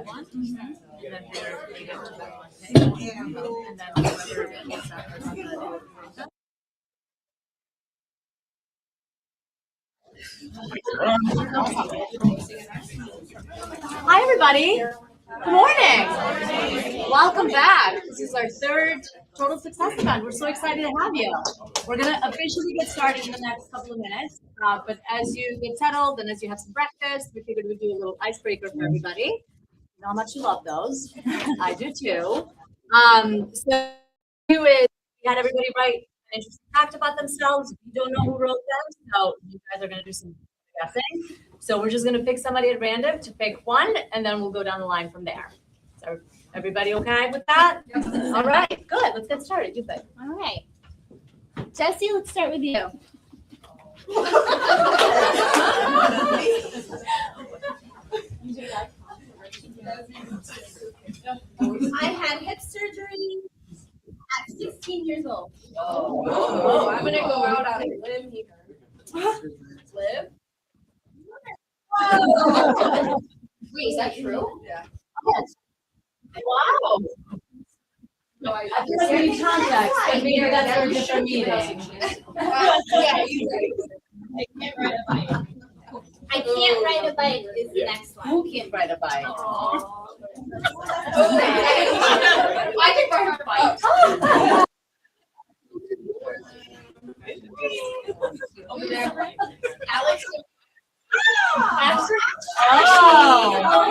that one. And then they're going to get to that one thing. And then whoever gets that person. Hi, everybody. Good morning. Welcome back. This is our third Total Success event. We're so excited to have you. We're going to officially get started in the next couple of minutes. But as you get settled and as you have some breakfast, we figured we'd do a little icebreaker for everybody. You know how much you love those. I do too. So we had everybody write an interesting fact about themselves. You don't know who wrote them, so you guys are going to do some guessing. So we're just going to pick somebody at random to pick one, and then we'll go down the line from there. So everybody okay with that? All right, good. Let's get started. You pick. All right. Jesse, let's start with you. I had hip surgery at 16 years old. Oh, I'm going to go out on a limb here. Live? Whoa. Wait, is that true? Yeah. Yes. Wow. No, I feel like we need context, but maybe that's for a different meeting. Yeah, you I can't ride a bike. I can't ride a bike is the next one. Who can't ride a bike? I can ride a bike. Over there. Alex. Oh.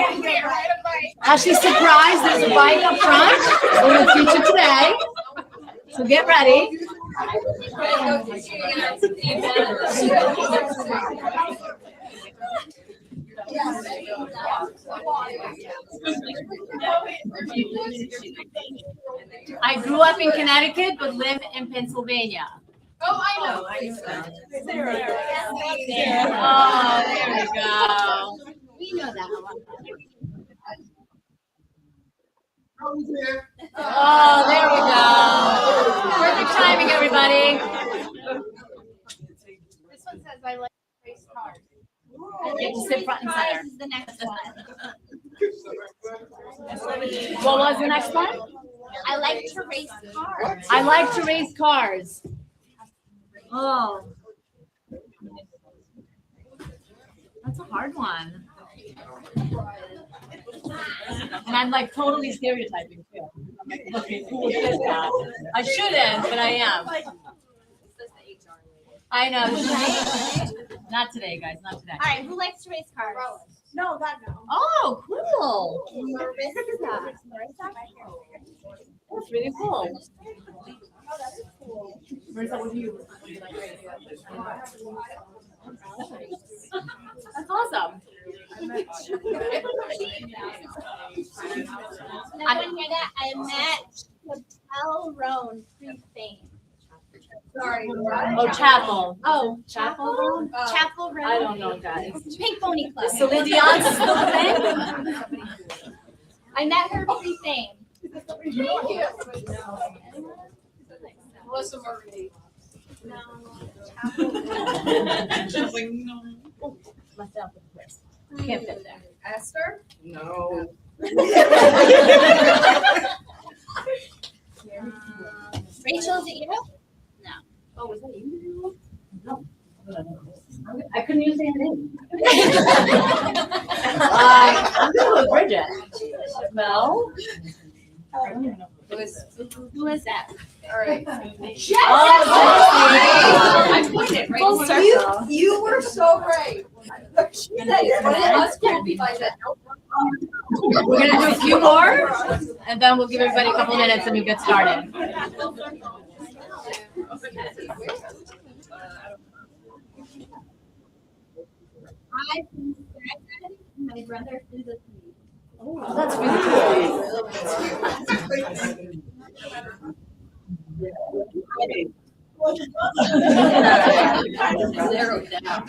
Ashley's surprised there's a bike up front. We're going to teach it today. So get ready. I grew up in Connecticut, but live in Pennsylvania. Oh, I know. Oh, there we go. We know that one. Oh, there we go. Perfect timing, everybody. This one says I like to race cars. You have to sit front and center. This is the next one. What was the next one? I like to race cars. I like to race cars. Oh. That's a hard one. And I'm like totally stereotyping too. Okay, who would get that? I shouldn't, but I am. I know. Not today, guys. Not today. All right, who likes to race cars? No, that no. Oh, cool. Marissa. That's really cool. Marissa, what do you like? That's awesome. Everyone hear that? I met Hotel Roan pre-fame. Sorry. Oh, Chapel. Oh, Chapel Roan? Chapel Roan. I don't know, guys. Pink Pony Club. Celine Dion's still a thing? I met her pre-fame. Melissa Murray. No. She's like, no. Oh, left out the twist. Can't fit there. Esther? No. Rachel, is it you? No. Oh, was that you? No. I couldn't even say her name. I'm going with Bridget. Mel? Who is that? All right. I put it right in circle. You were so right. We're going to do a few more, and then we'll give everybody a couple minutes and we'll get started. My brother is a Oh, that's really cool. Zero down.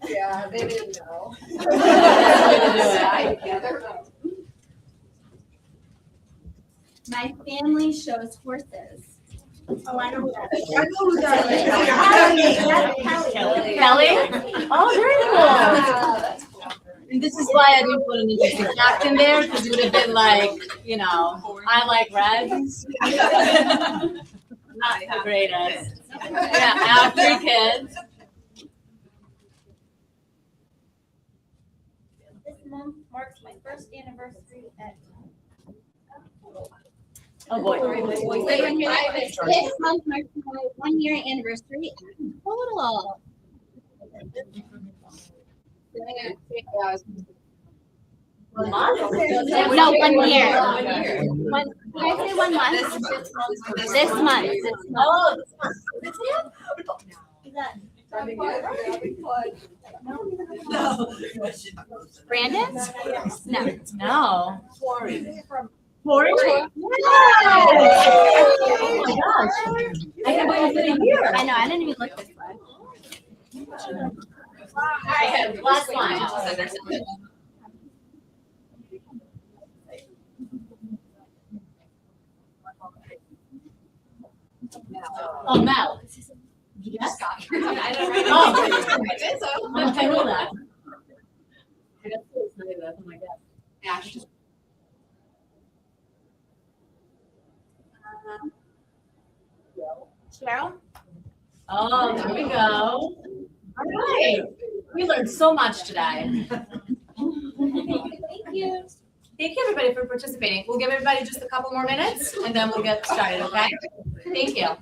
Yeah, they didn't know. My family shows horses. Oh, I know who that is. I know who that is. Kelly? Oh, very cool. And this is why I didn't put an interesting fact in there, because it would have been like, you know, I like red. Not the greatest. Yeah, I have 3 kids. This month marks my first anniversary at. Oh, boy. This month marks my 1-year anniversary at Total. One month? No, 1 year. Did I say 1 month? This month. Oh, this month. Is that No. Brandon? No. No. Corey. Corey? Yes! Oh my gosh. I can't believe it's been a year. I know, I didn't even look this far. All right, last one. Oh, Mel. Yes? I don't know. Oh. I did so. I know that. I got so excited. Oh my God. Ash. Cheryl? Oh, there we go. All right. We learned so much today. Thank you. Thank you, everybody, for participating. We'll give everybody just a couple more minutes, and then we'll get started, okay? Thank you.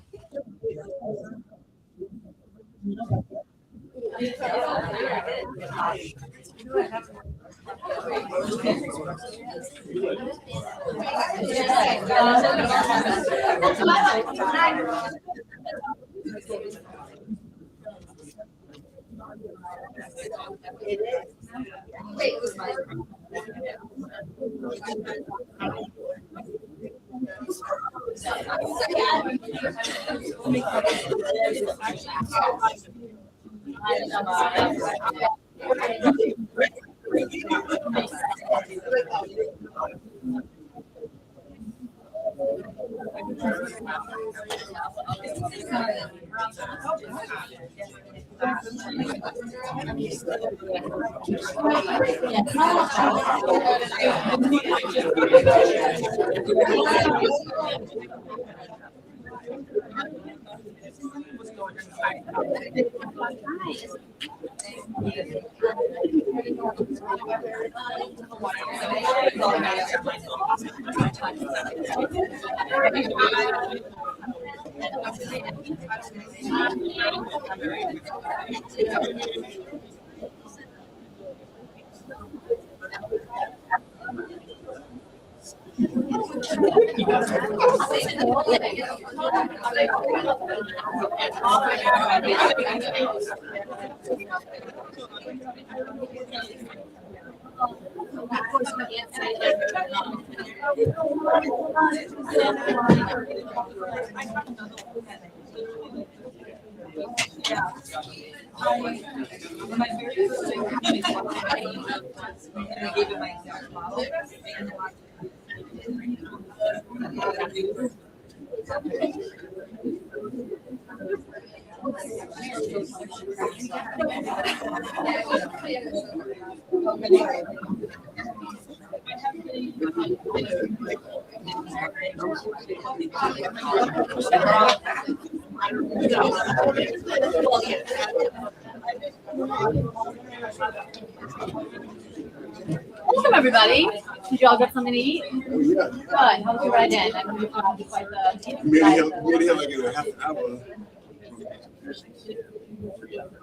Welcome, everybody. Did you all get something to eat? Good. How was your ride in? I know you had quite the. We already have like a half an hour.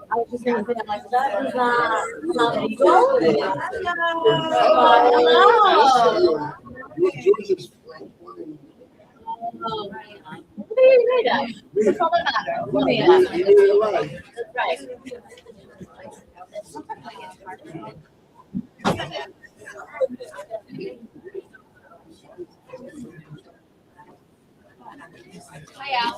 I was just gonna say, I'm like, that is not legal. Hello. Georgia's What are you made of? That's all that matters. What are you at? That's right. Hi, Al.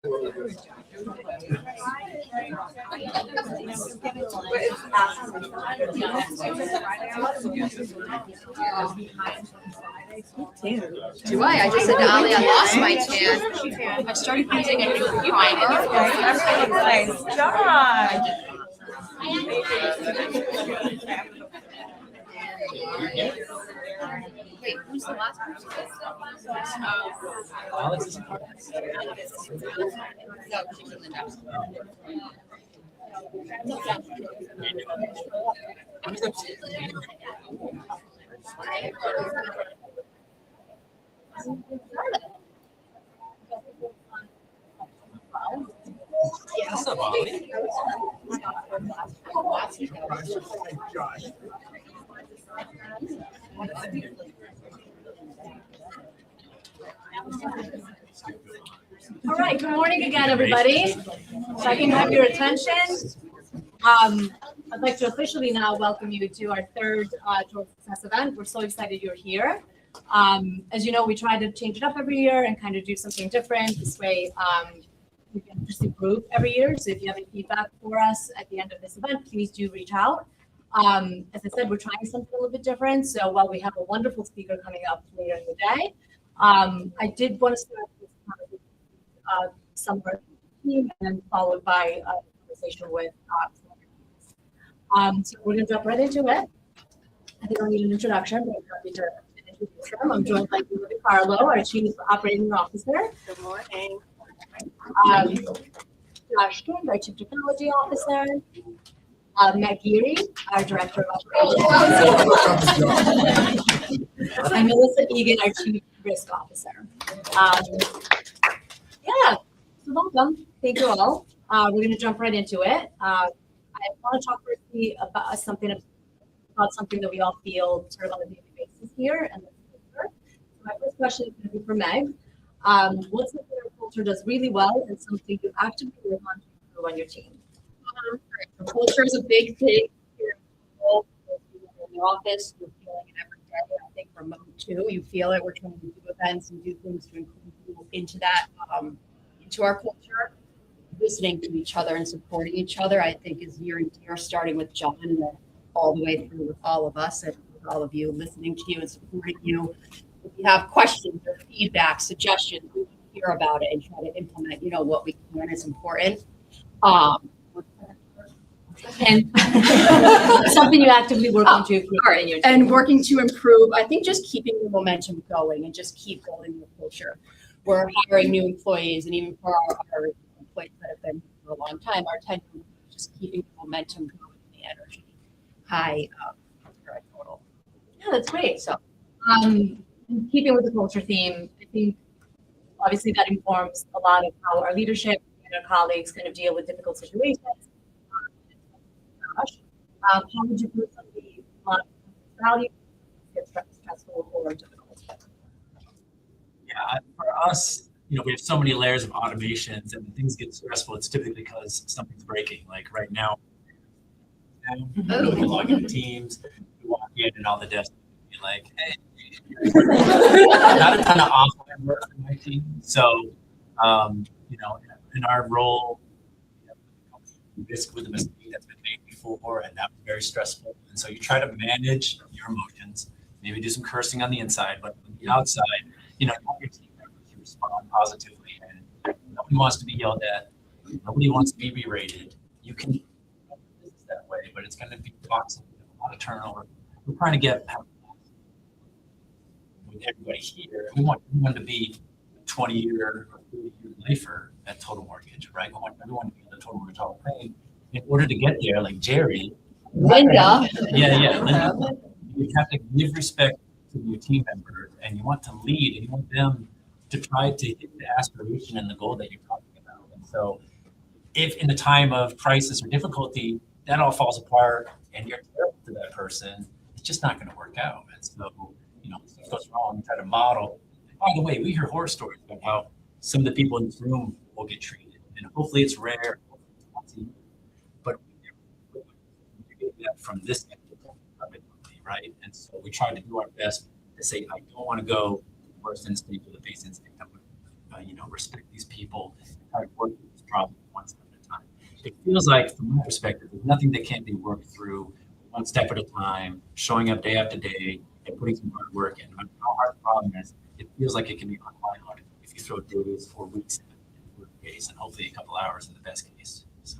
Do I? I just said to Ali, I lost my tan. I started using a new primer. Nice job. Wait, who's the last person? Alex is part No, she's in the next. What's up, Ollie? All right, good morning again, everybody. So I can have your attention. I'd like to officially now welcome you to our third Total Success event. We're so excited you're here. As you know, we try to change it up every year and kind of do something different. This way, we can just improve every year. So if you have any feedback for us at the end of this event, please do reach out. As I said, we're trying something a little bit different. So while we have a wonderful speaker coming up later in the day, I did want to start with some of our team and then followed by a conversation with so we're going to jump right into it. I think I'll need an introduction, but I'm happy to introduce them. I'm joined by Julie Carlo, our Chief Operating Officer. Good morning. Josh King, our Chief Technology Officer. Matt Geary, our Director of Operations. And Melissa Egan, our Chief Risk Officer. Yeah, so welcome. Thank you all. We're going to jump right into it. I want to talk firstly about something that we all feel sort of on a daily basis here. And so my first question is going to be for Meg. What's something our culture does really well and something you actively work on to improve on your team? Culture is a big thing here in the office. We're feeling it every day. I think remote too. You feel it. We're trying to do events and do things to include people into that, into our culture. Listening to each other and supporting each other, I think, is near and dear, starting with John and then all the way through with all of us and with all of you, listening to you and supporting you. If you have questions or feedback, suggestions, we can hear about it and try to implement, what we can is important. And something you actively work on to improve in your team. And working to improve, I think just keeping the momentum going and just keep building the culture. We're hiring new employees, and even for our employees that have been for a long time, our tenure, just keeping the momentum going, the energy high for a total. Yeah, that's great. So, in keeping with the culture theme, I think obviously that informs a lot of how our leadership and our colleagues kind of deal with difficult situations. How would you put some of the value get stressful or difficult? Yeah, for us, we have so many layers of automations, and when things get stressful, it's typically because something's breaking. Like right now, we log into Teams, we walk in, and all the desks be like, "Hey." Not a ton of offline work for my team. So, in our role, risk with a mistake that's been made before, and that was very stressful. And so you try to manage your emotions, maybe do some cursing on the inside, but on the outside, you want your team members to respond positively. And nobody wants to be yelled at. Nobody wants to be berated. You can do business that way, but it's going to be toxic, a lot of turnover. We're trying to get with everybody here. We want everyone to be a 20-year or 30-year lifer at Total Mortgage, right? We want everyone to be in the Total Mortgage Hall of Fame. In order to get there, like Jerry, Linda. Linda, you have to give respect to your team members, and you want to lead, and you want them to try to hit the aspiration and the goal that you're talking about. And so, if in a time of crisis or difficulty, that all falls apart, and you're terrible to that person, it's just not going to work out. And so, if stuff goes wrong, you try to model. By the way, we hear horror stories about how some of the people in this room will get treated, and hopefully it's rare, but we get that from this end of it, right? And so we try to do our best to say, I don't want to go worst instinct or the base instinct. I'm going to, respect these people try to work through this problem one step at a time. It feels like, from my perspective, there's nothing that can't be worked through one step at a time, showing up day after day, and putting some hard work in. No matter how hard the problem is, it feels like it can be unwieldy if you throw days or weeks in days, and hopefully a couple hours in the best case. So.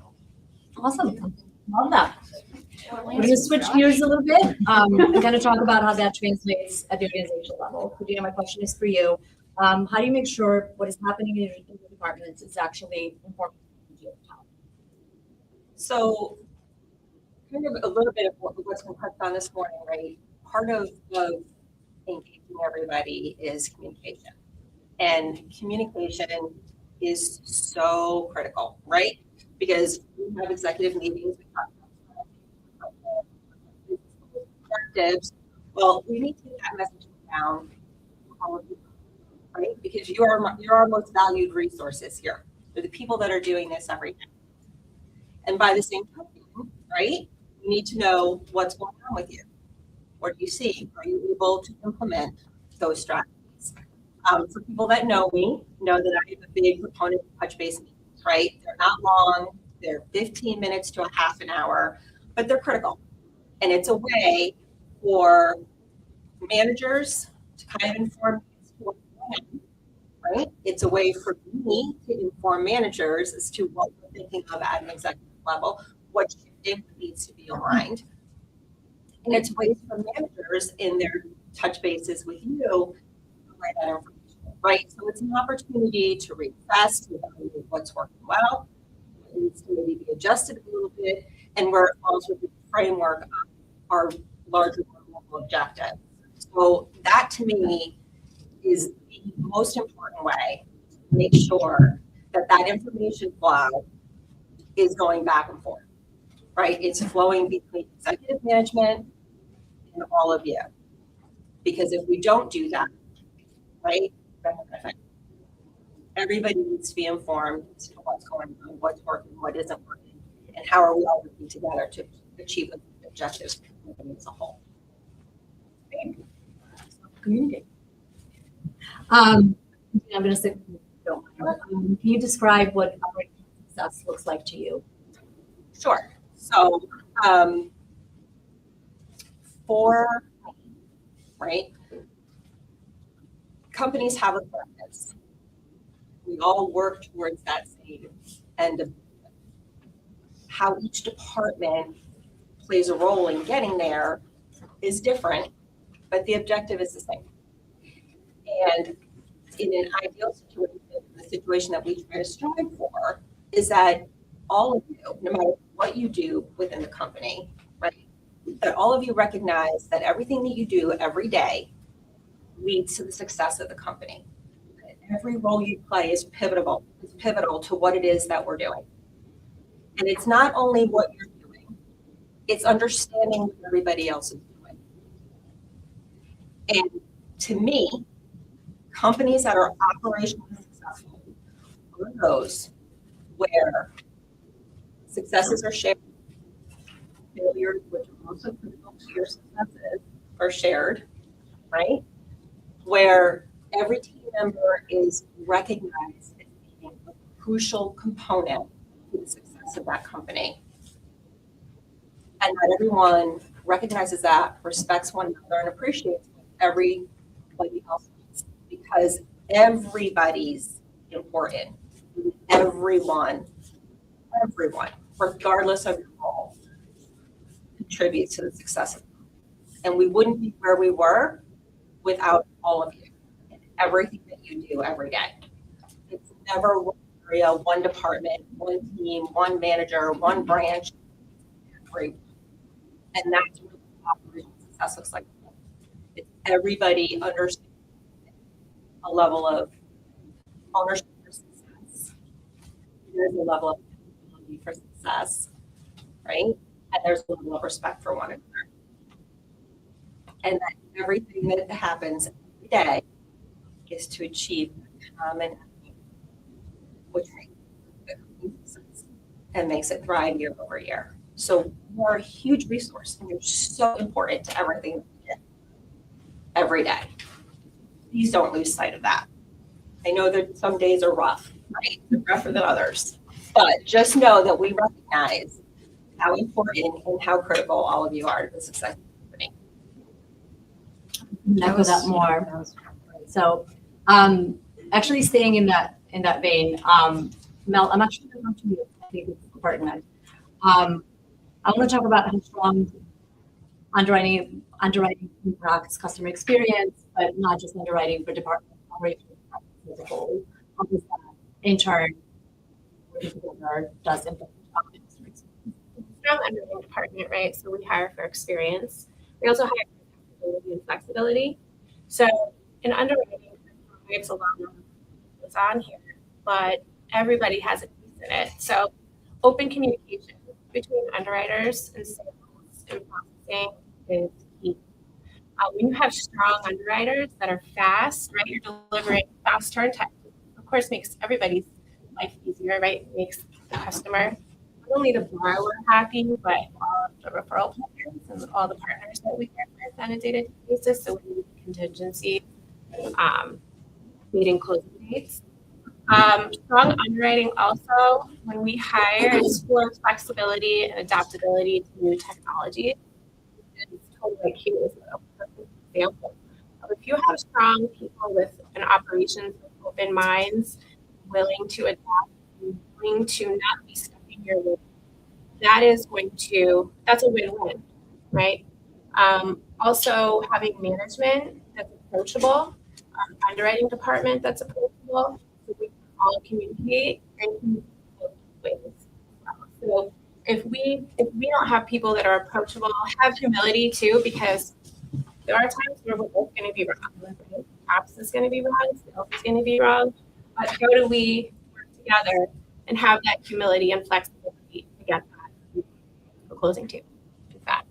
Awesome. Love that. We're going to switch gears a little bit. We're going to talk about how that translates at the organizational level. Khadija, my question is for you. How do you make sure what is happening in your departments is actually important to your job? So kind of a little bit of what's been touched on this morning, right? Part of engaging everybody is communication. And communication is so critical, right? Because we have executive meetings, we talk about objectives. Well, we need to get that message down to all of you, right? Because you're our most valued resources here. They're the people that are doing this every day. And by the same token, right, you need to know what's going on with you. What do you see? Are you able to implement those strategies? For people that know me, know that I am a big proponent of touch-base meetings, right? They're not long, they're 15 minutes to a half an hour, but they're critical. And it's a way for managers to kind of inform what's going on, right? It's a way for me to inform managers as to what we're thinking of at an executive level, what needs to be aligned. And it's ways for managers in their touch bases with you to provide that information, right? So it's an opportunity to reassess, to evaluate what's working well, what needs to maybe be adjusted a little bit, and where it falls within the framework of our larger global objective. So that to me is the most important way to make sure that that information flow is going back and forth, right? It's flowing between executive management and all of you. Because if we don't do that, right, everybody needs to be informed as to what's going on, what's working, what isn't working, and how are we all working together to achieve the objectives of the company as a whole. Communicate. I'm going to say, can you describe what operating success looks like to you? Sure. So for right, companies have a purpose. We all work towards that same end of how each department plays a role in getting there is different, but the objective is the same. And in an ideal situation, the situation that we try to strive for is that all of you, no matter what you do within the company, right, that all of you recognize that everything that you do every day leads to the success of the company. Every role you play is pivotal to what it is that we're doing. And it's not only what you're doing, it's understanding what everybody else is doing. And to me, companies that are operationally successful are those where successes are shared, failures, which are also critical to your successes, are shared, right? Where every team member is recognized as being a crucial component to the success of that company. And that everyone recognizes that, respects one another, and appreciates what everybody else does. Because everybody's important. Everyone, regardless of your role, contributes to the success of the company. And we wouldn't be where we were without all of you and everything that you do every day. It's never one area, one department, one team, one manager, one branch, everyone. And that's what operational success looks like. It's everybody understands a level of ownership for success. There's a level of accountability for success, right? And there's a level of respect for one another. And that everything that happens every day is to achieve common, which makes it success and makes it thrive year over year. So you're a huge resource and you're so important to everything that we do every day. Please don't lose sight of that. I know that some days are rough, right? They're rougher than others. But just know that we recognize how important and how critical all of you are to the success of the company. Echo that more. So, actually staying in that vein, Mel, I'm actually going to come to you. I think it's pertinent. I want to talk about how strong underwriting impacts customer experience, but not just underwriting for department operations as a whole. How does that, in turn, working together, does impact customer experience? Strong underwriting department, right? So we hire for experience. We also hire for adaptability and flexibility. So in underwriting, it's a lot of what's on here, but everybody has a piece in it. So open communication between underwriters and sales and processing is key. When you have strong underwriters that are fast, right? You're delivering fast turn time. Of course, makes everybody's life easier, right? It makes the customer, not only the borrower happy, but all of the referral partners and all the partners that we work with on a day-to-day basis. So we need contingency, meeting closing dates. Strong underwriting also, when we hire, explore flexibility and adaptability to new technology. Total IQ is a perfect example. If you have strong people with an operations with open minds, willing to adapt, willing to not be stuck in your way, that's a win-win, right? Also having management that's approachable, underwriting department that's approachable, so we can all communicate and communicate both ways. So if we don't have people that are approachable, have humility too, because there are times where we're both going to be wrong. Right? Ops is going to be wrong, sales is going to be wrong, but how do we work together and have that humility and flexibility to get that for closing too? In fact.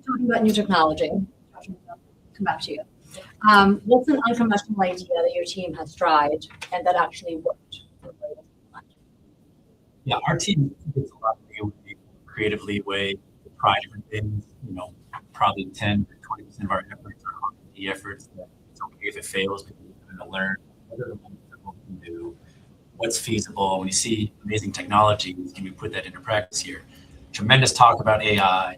Talking about new technology, come back to you. What's an unconventional idea that your team has tried and that actually worked? Yeah, our team gets a lot of creative leeway, try different things. Probably 10 to 20% of our efforts are R&D efforts. That it's okay if it fails, because we're going to learn what are the ones that we can do, what's feasible. When you see amazing technologies, can we put that into practice here? Tremendous talk about AI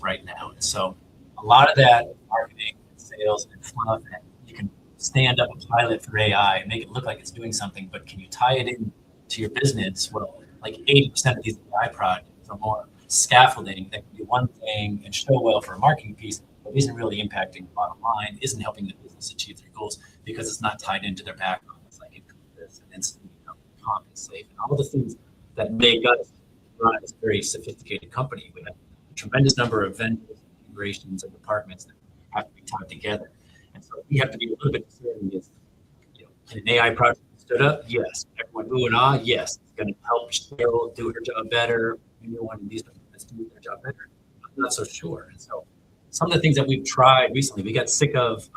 right now. And so a lot of that marketing, sales, and fluff, and you can stand up a pilot for AI and make it look like it's doing something, but can you tie it in to your business? Well, like 80% of these AI projects are more scaffolding that can do one thing and show well for a marketing piece, but isn't really impacting the bottom line, isn't helping the business achieve their goals because it's not tied into their back office, like this and instant compensate and all the things that make us run this very sophisticated company. We have a tremendous number of vendors, integrations, and departments that have to be tied together. And so we have to be a little bit discerning. Can an AI project stood up? Yes. Everyone ooh and ah? Yes. It's going to help Cheryl do her job better. Anyone in these departments do their job better? I'm not so sure. And so some of the things that we've tried recently, we got sick of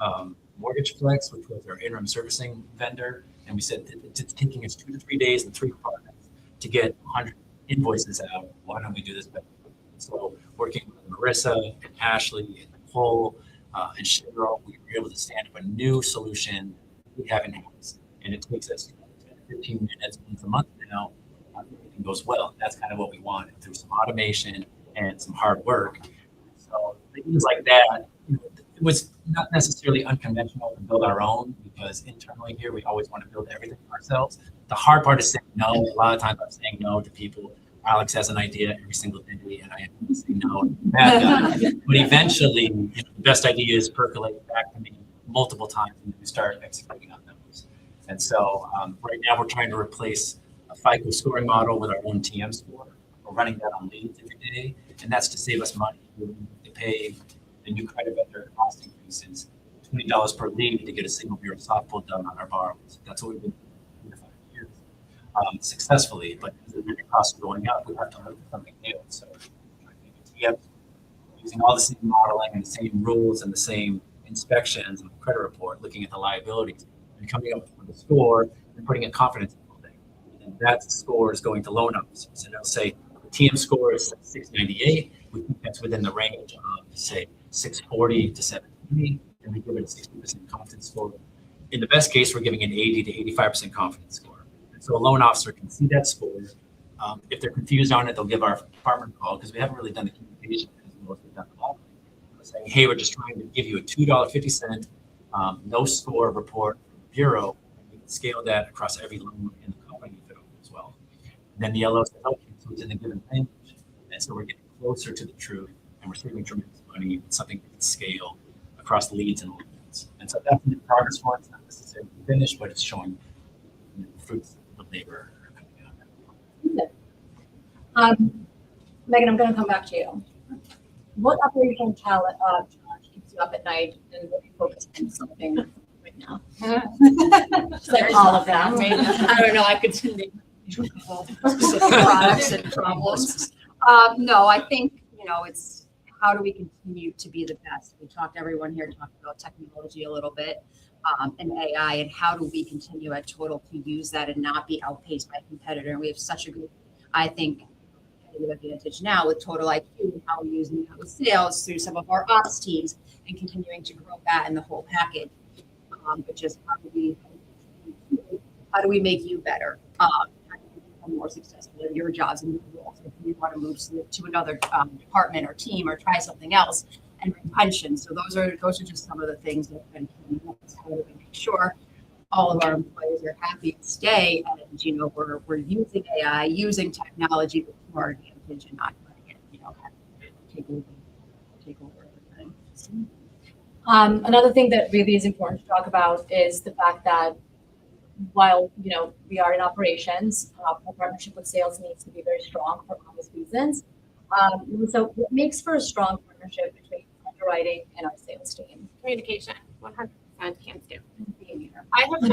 Mortgage Flex, which was our interim servicing vendor. And we said it's taking us 2 to 3 days and 3 departments to get 100 invoices out. Why don't we do this better? So working with Marissa and Ashley and Nicole and Cheryl, we were able to stand up a new solution we have in-house. And it takes us 10 to 15 minutes once a month now. Everything goes well. That's kind of what we wanted through some automation and some hard work. So things like that, it was not necessarily unconventional to build our own, because internally here, we always want to build everything ourselves. The hard part is saying no. A lot of times I'm saying no to people. Alex has an idea every single day, and I have to say no. Bad guy. But eventually, the best ideas percolate back to me multiple times, and we start executing on those. And so right now, we're trying to replace a FICO scoring model with our own TM score. We're running that on leads every day, and that's to save us money. We pay the new credit vendor cost increases $20 per lead to get a single bureau soft pull done on our borrowers. That's what we've been doing for 5 years successfully. But as the vendor costs are going up, we have to look at something new. So TM, using all the same modeling and the same rules and the same inspections and the credit report, looking at the liabilities and coming up with a score and putting a confidence interval there. And that score is going to loan officers. And they'll say the TM score is 698. We think that's within the range of, say, 640 to 720, and we give it a 60% confidence score. in the best case, we're giving an 80 to 85% confidence score. So a loan officer can see that score. If they're confused on it, they'll give our department a call because we haven't really done the communication because we mostly done the modeling. Saying, hey, we're just trying to give you a $2.50 no score report from the bureau. And we can scale that across every loan in the company if it opens as well. And then the LO says, okay, so it's in a given language. And so we're getting closer to the truth and we're saving tremendous money. It's something we can scale across leads and loans. And so that's the progress for it. It's not necessarily finished, but it's showing fruits of labor are coming out. Megan, I'm going to come back to you. What operational challenge keeps you up at night and what are you focused on something right now? It's like all of them. I don't know, I could name specific products and problems. No, I think, it's how do we continue to be the best? Everyone here talked about technology a little bit and AI, and how do we continue at Total to use that and not be outpaced by a competitor? And we have such a good, I think, advantage now with Total IQ and how we're using that with sales through some of our ops teams and continuing to grow that in the whole package. But just how do we make you better? How do you become more successful in your jobs and your roles? If you want to move to another department or team or try something else, and retention. So those are just some of the things that have been key. How do we make sure all of our employees are happy and stay, and we're using AI, using technology to our advantage and not letting it, take over everything. Another thing that really is important to talk about is the fact that while we are in operations, our partnership with sales needs to be very strong for obvious reasons. So what makes for a strong partnership between underwriting and our sales team? Communication, 100% hands down. I have worked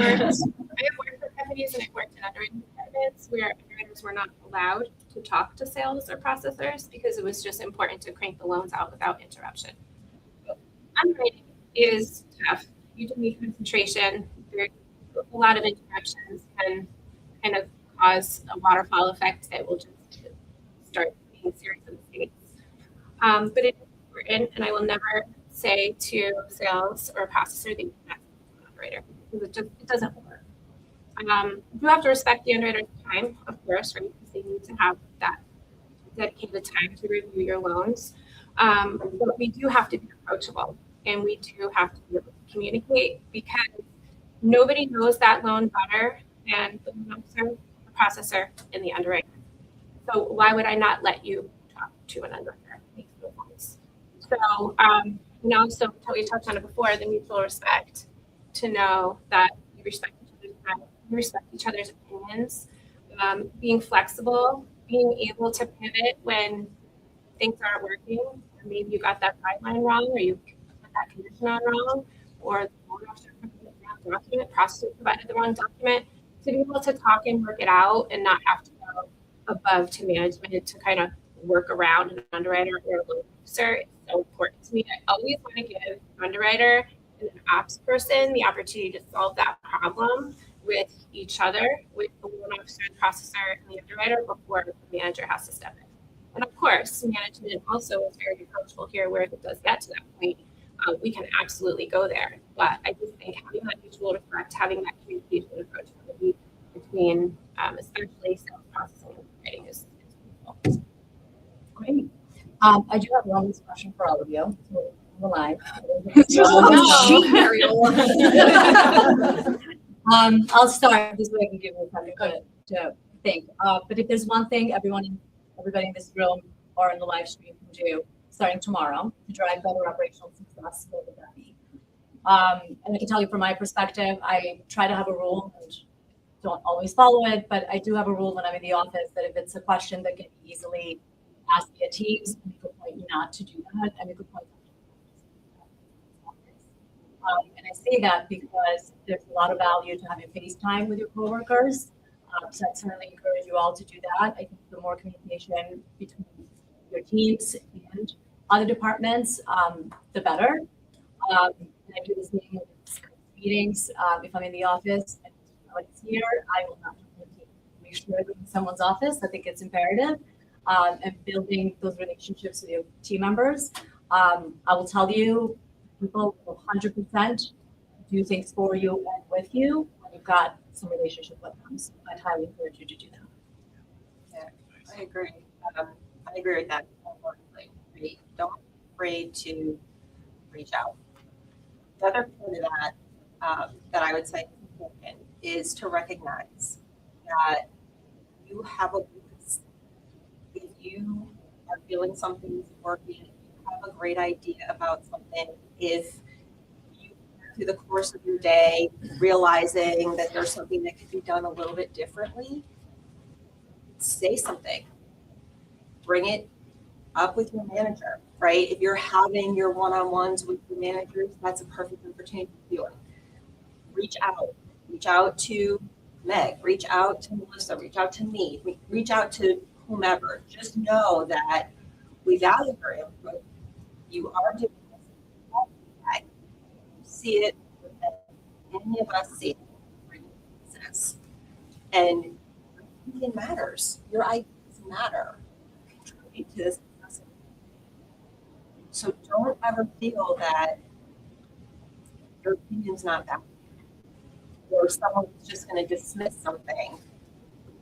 for companies and I've worked in underwriting departments where underwriters were not allowed to talk to sales or processors because it was just important to crank the loans out without interruption. Underwriting is tough. You do need concentration. There's a lot of interruptions can kind of cause a waterfall effect that will just start being serious mistakes. But it is important, and I will never say to sales or processor that you cannot speak to an underwriter because it doesn't work. You have to respect the underwriter's time, of course, right? Because they need to have that dedicated time to review your loans. But we do have to be approachable, and we do have to be able to communicate because nobody knows that loan better than the loan officer, the processor, and the underwriter. So why would I not let you talk to an underwriter? It makes no sense. So, so we touched on it before, the mutual respect, to know that you respect each other's time, you respect each other's opinions, being flexible, being able to pivot when things aren't working, or maybe you got that guideline wrong, or you put that condition on wrong, or the loan officer provided the wrong document, processor provided the wrong document, to be able to talk and work it out and not have to go above to management to kind of work around an underwriter or a loan officer. It's so important to me. I always want to give an underwriter and an ops person the opportunity to solve that problem with each other, with the loan officer, the processor, and the underwriter before the manager has to step in. And of course, management also is very approachable here where if it does get to that point, we can absolutely go there. But I just think having that mutual respect, having that communication approachability between especially sales processing and writing is critical. Great. I do have one last question for all of you. So I'm alive. I'll start this way I can give you time to think. But if there's one thing everybody in this room or in the live stream can do starting tomorrow to drive better operational success, what would that be? And I can tell you from my perspective, I try to have a rule and don't always follow it, but I do have a rule when I'm in the office that if it's a question that can be easily asked via Teams, I make a point not to do that. I make a point and I say that because there's a lot of value to having FaceTime with your coworkers. So I certainly encourage you all to do that. I think the more communication between your teams and other departments, the better. And I do the same with meetings. If I'm in the office and someone's here, I will not make sure I'm in someone's office. I think it's imperative. And building those relationships with your team members. I will tell you, people will 100% do things for you and with you when you've got some relationship with them. So I'd highly encourage you to do that. I agree. I agree with that wholeheartedly. Right? Don't be afraid to reach out. The other part of that that I would say is important is to recognize that you have a voice. If you are feeling something is working, if you have a great idea about something, if you through the course of your day realizing that there's something that could be done a little bit differently, say something. Bring it up with your manager, right? If you're having your one-on-ones with your managers, that's a perfect opportunity to do it. Reach out to Meg, reach out to Melissa, reach out to me, reach out to whomever. Just know that we value your input. You are doing this. You see it, any of us see it in the business. And your opinion matters. Your ideas matter. Contribute to this. So don't ever feel that your opinion's not valued, or someone's just going to dismiss something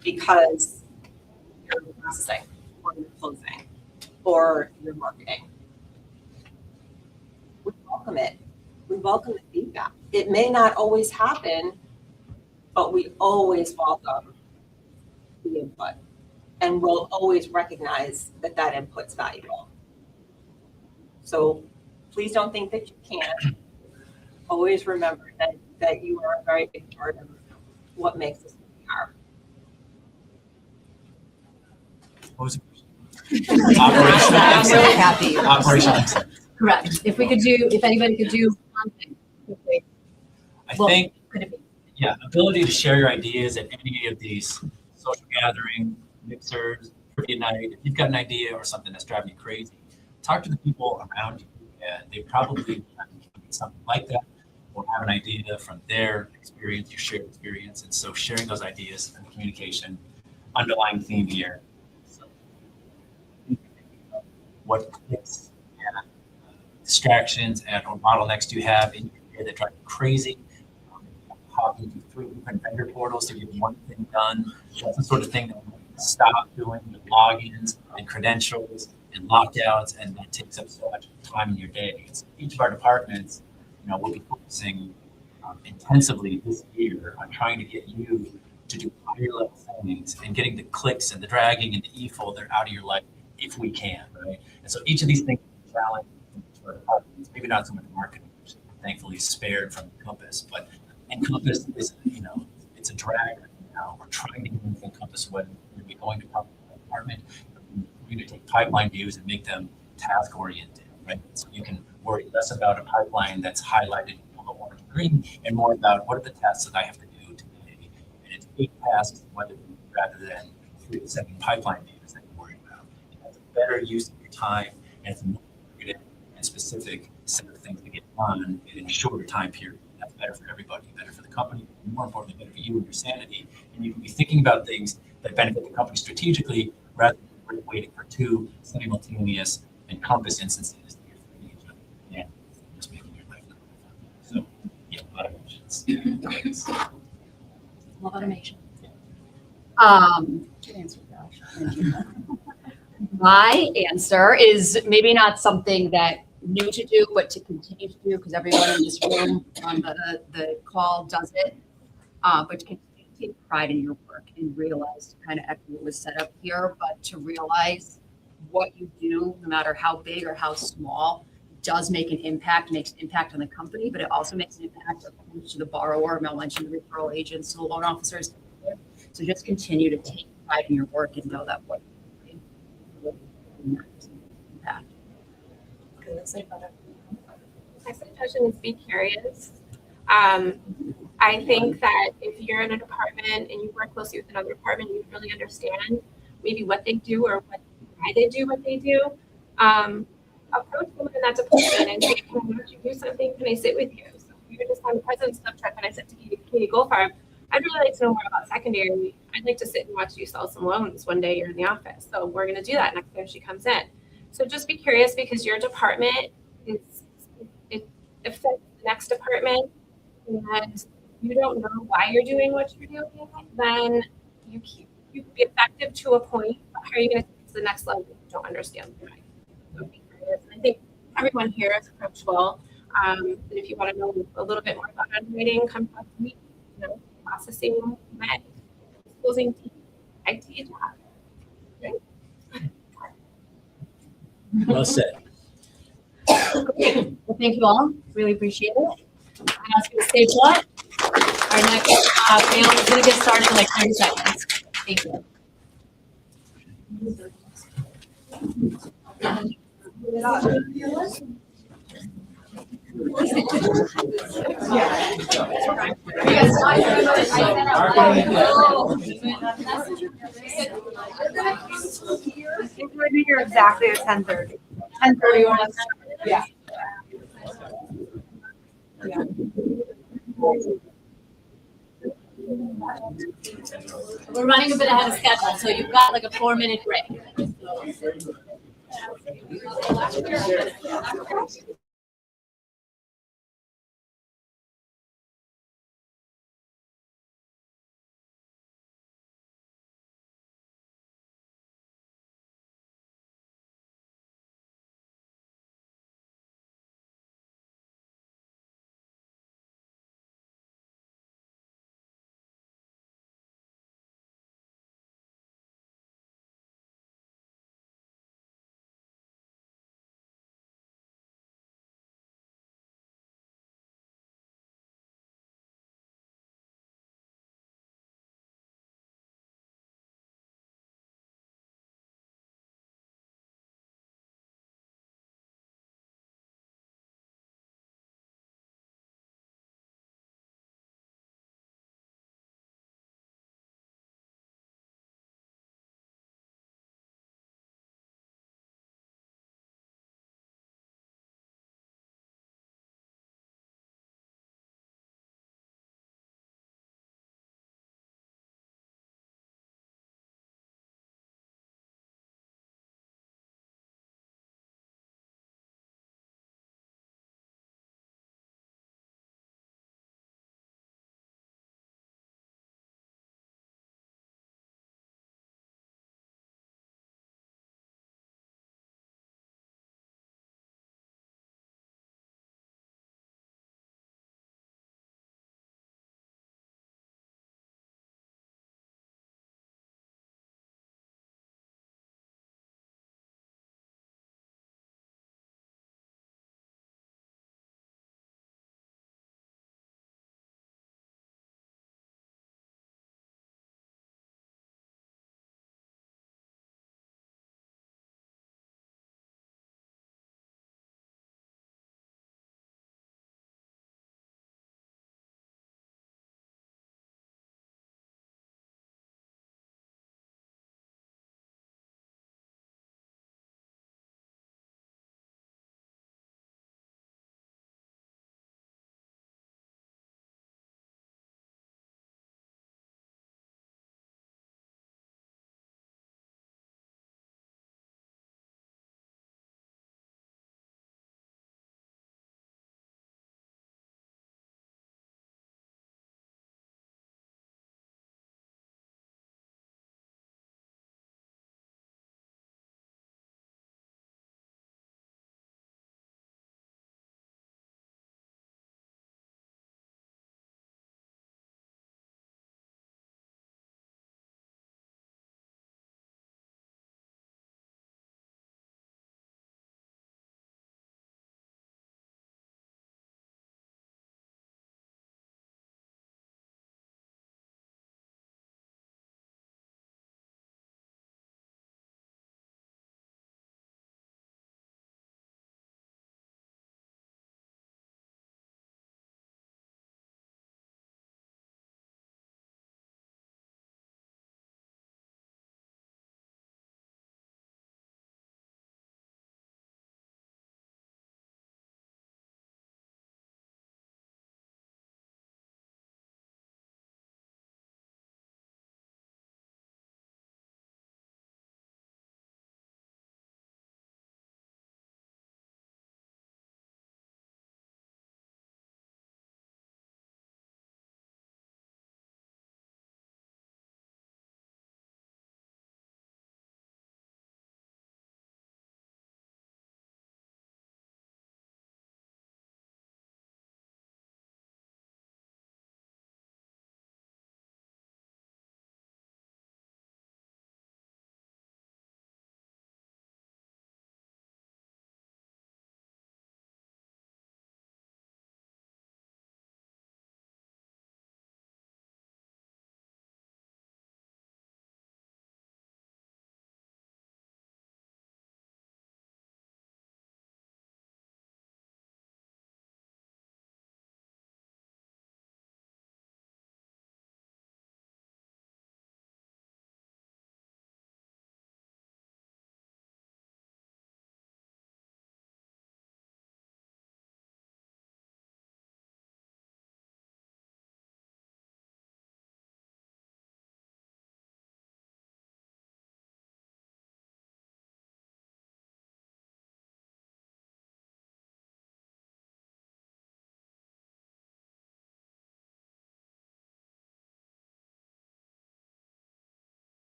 because you're processing or you're closing or you're marketing. We welcome it. We welcome the feedback. It may not always happen, but we always welcome the input, and we'll always recognize that that input's valuable. So please don't think that you can't. Always remember that you are a very big part of what makes us who we are. What was it? Operational I'm so excellence. happy. Operational excellence. Correct. If anybody could do one thing quickly, I what think, could it be? yeah, ability to share your ideas at any of these social gathering, mixers, trivia night. If you've got an idea or something that's driving you crazy, talk to the people around you, and they probably have something like that, or have an idea from their experience, your shared experience. And so sharing those ideas and communication, underlying theme here. So, what clicks and distractions and or bottlenecks do you have in your career that drive you crazy? How you do 3 different vendor portals to get one thing done? That's the sort of thing that we stop doing with logins and credentials and lockouts, and that takes up so much time in your day. So each of our departments, will be focusing intensively this year on trying to get you to do higher level things and getting the clicks and the dragging and the e-folder out of your life if we can, right? And so each of these things is a challenge for our departments. Maybe not so much marketing, which thankfully is spared from Encompass, but Encompass is, it's a drag right now. We're trying to move Encompass when we're going to public department. We're going to take pipeline views and make them task oriented, right? So you can worry less about a pipeline that's highlighted in yellow, orange, green, and more about what are the tasks that I have to do today. And it's 8 tasks rather than 3 to 7 pipeline views that you're worried about. And that's a better use of your time, and it's a more targeted and specific set of things to get done in a shorter time period. That's better for everybody, better for the company, and more importantly, better for you and your sanity. And you can be thinking about things that benefit the company strategically rather than waiting for 2 simultaneous Encompass instances. Yeah, just making your life fun. So, yeah, automations. Love automation. Good answer, Josh. My answer is maybe not something that new to do, but to continue to do, because everyone in this room on the call does it. But to continue to take pride in your work and realize, kind of echo what was set up here, but to realize what you do, no matter how big or how small, does make an impact, makes an impact on the company, but it also makes an impact to the borrower. Mel mentioned the referral agents, to the loan officers. So just continue to take pride in your work and know that what you're doing makes an impact. My suggestion is be curious. I think that if you're in a department and you work closely with another department, you really understand maybe what they do or why they do what they do. Approach someone in that department and say, can I watch you do something? Can I sit with you? So we were just on the President's Club trip and I said to Katie Goldfarb, I'd really like to know more about secondary. I'd like to sit and watch you sell some loans one day you're in the office. So we're going to do that next time she comes in. So just be curious, because your department it affects the next department and you don't know why you're doing what you're doing, then you can be effective to a point, but how are you going to take it to the next level if you don't understand why? So be curious. And I think everyone here is approachable. And if you want to know a little bit more about underwriting, come talk to me. You know, processing, med, closing team, IT job. Well said. Well, thank you all. Really appreciate it. And I was going to stay put. Our next panel is going to get started in like 30 seconds. Thank you. I think we're gonna be here exactly at 10:30. 10:30 or less. Yeah. We're running a bit ahead of schedule, so you've got like a 4-minute break.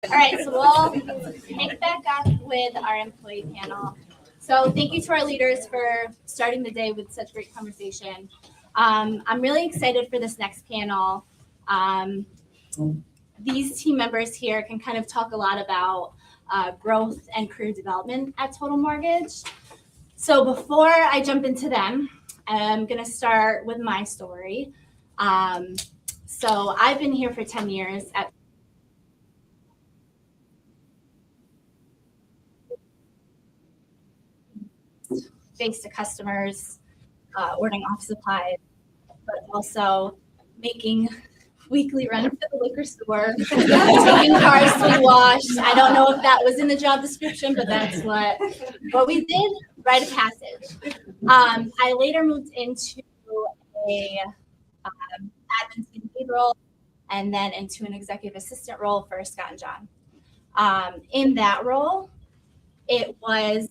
All right, so we'll pick back up with our employee panel. So thank you to our leaders for starting the day with such great conversation. I'm really excited for this next panel. These team members here can kind of talk a lot about growth and career development at Total Mortgage. So before I jump into them, I'm going to start with my story. So I've been here for 10 years at face to customers, ordering office supplies, but also making weekly runs to the liquor store, taking cars to be washed. I don't know if that was in the job description, but that's what we did. Rite of passage. I later moved into a admin team lead role, and then into an executive assistant role for Scott and John. In that role, it was an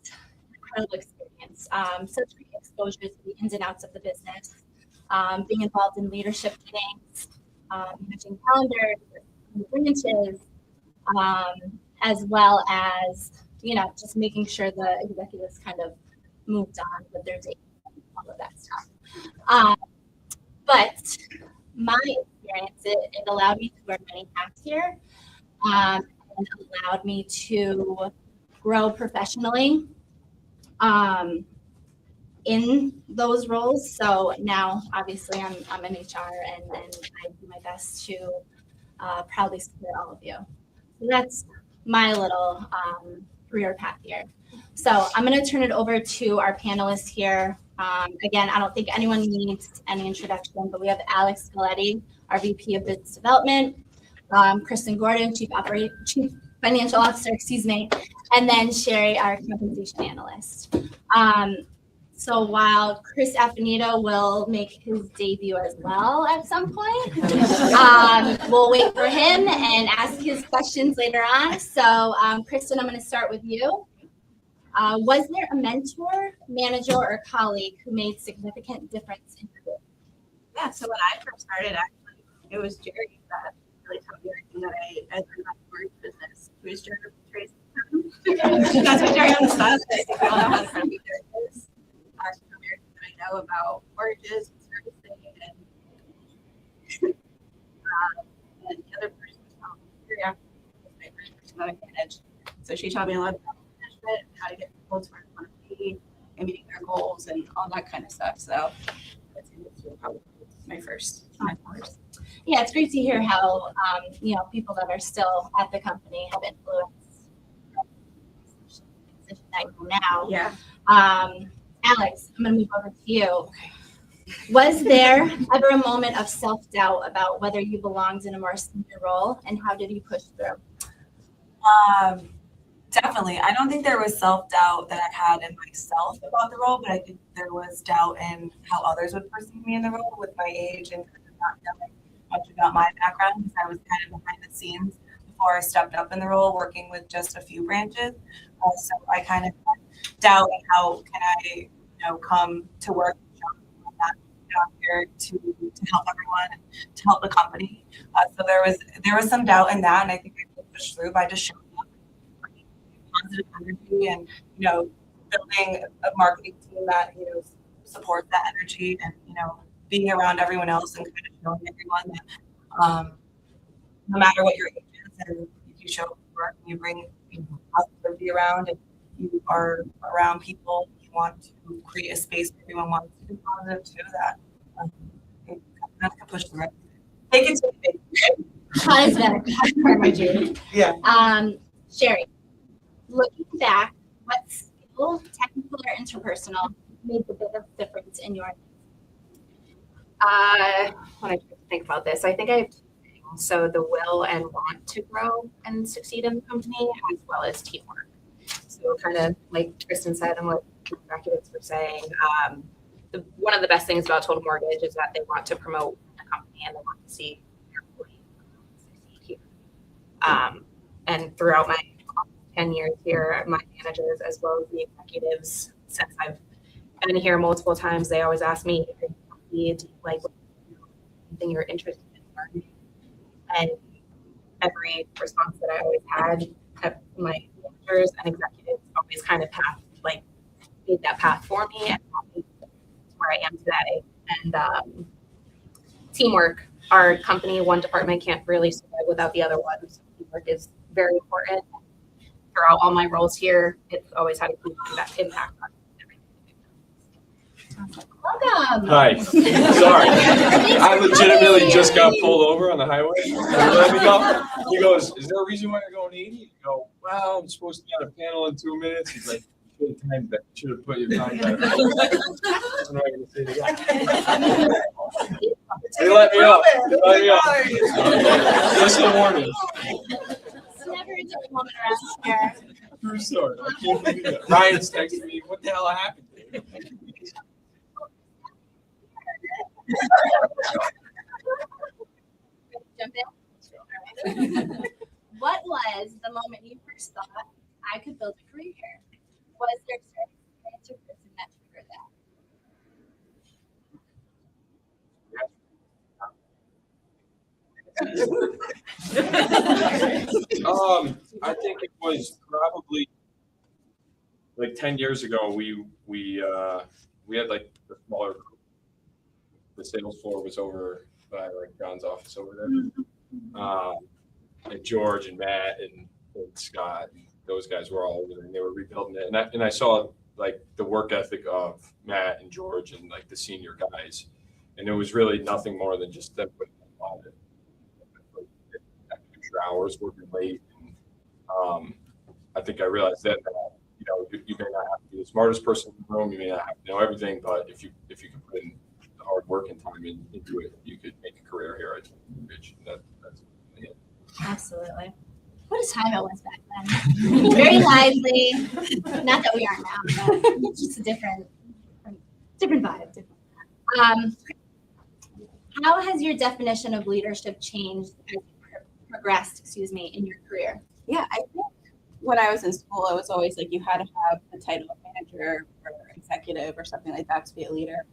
incredible experience. Such great exposure to the ins and outs of the business, being involved in leadership meetings, managing calendars, branches, as well as, just making sure the executives kind of moved on with their day, all of that stuff. But my experience, it allowed me to wear many hats here, and allowed me to grow professionally in those roles. So now, obviously, I'm in HR, and I do my best to proudly support all of you. So that's my little career path here. So I'm going to turn it over to our panelists here. Again, I don't think anyone needs any introduction, but we have Alex Galetti, our VP of Business Development, Kristen Gordon, Chief Financial Officer, and then Sherry, our compensation analyst. So while Chris Affinito will make his debut as well at some point, we'll wait for him and ask his questions later on. So Kristen, I'm going to start with you. Was there a mentor, manager, or colleague who made significant difference in your work? Yeah, so when I first started, actually, it was Jerry that really taught me everything that I learned about mortgage business. He was Jerry Tracy. That's what Jerry understands. I think we all know how incredibly Jerry is. Some Americans that I know about mortgages and servicing, and the other person was Jerry, my first person that I managed. So she taught me a lot about management, how to get people to where they want to be, and meeting their goals and all that kind of stuff. So that's probably my first mentors. Yeah, it's great to hear how people that are still at the company have influenced the position that you're now. Yeah. Alex, I'm going to move over to you. Was there ever a moment of self-doubt about whether you belonged in a more senior role, and how did you push through? Definitely. I don't think there was self-doubt that I had in myself about the role, but I think there was doubt in how others would perceive me in the role with my age and not knowing much about my background, because I was kind of behind the scenes before I stepped up in the role, working with just a few branches. So I kind of had doubt in how can I, come to work and not here to help everyone and to help the company. So there was some doubt in that, and I think I pushed through by just showing up, positive energy, and building a marketing team that supports that energy, and being around everyone else and kind of showing everyone that no matter what your age is, and if you show up to work and you bring positivity around, and you are around people, you want to create a space where everyone wants to be positive too, that you can push through it. Take it to the big. Positive energy. Yeah. Sherry, looking back, what skill, technical or interpersonal, made the biggest difference in your life? When I think about this, I think I have two things. So the will and want to grow and succeed in the company, as well as teamwork. So kind of like Kristen said and what the executives were saying, one of the best things about Total Mortgage is that they want to promote the company and they want to see their employees succeed here. And throughout my 10 years here, my managers as well as the executives, since I've been here multiple times, they always ask me, do you like anything you're interested in learning? And every response that I always had, kept my managers and executives always kind of made that path for me and got me to where I am today. And teamwork, our company, one department can't really survive without the other one. So teamwork is very important. Throughout all my roles here, it's always had a huge impact on everything. Welcome. Hi. Sorry. I legitimately just got pulled over on the highway. Let me go. He goes, "Is there a reason why you're going 80?" You go, "Well, I'm supposed to be on a panel in 2 minutes." He's like, "You should have timed that. You should have put your time back." I'm not going to say it again. They let me up. They let me up. Just a warning. It's never a dull moment around here. True story. I can't believe it. Ryan's texting me, "What the hell happened?" Jump in. What was the moment you first thought I could build a career here? Was there a certain experience or person that triggered I think it was probably like 10 years ago. We had like a smaller group. The sales floor was over by like John's office over there. And George and Matt and Scott, and those guys were all over there, and they were rebuilding it. And I saw like the work ethic of Matt and George and like the senior guys, and it was really nothing more than just them putting on it. Extra hours working late. And, I think I realized that you may not have to be the smartest person in the room, you may not have to know everything, but if you can put in the hard work and time into it, you could make a career here at Ridge. That's it. Absolutely. What a time it was back then. Very lively. Not that we are now, but it's just a different vibe. How has your definition of leadership changed as you progressed, in your career? Yeah, I think when I was in school, it was always like you had to have the title of manager or executive or something like that to be a leader.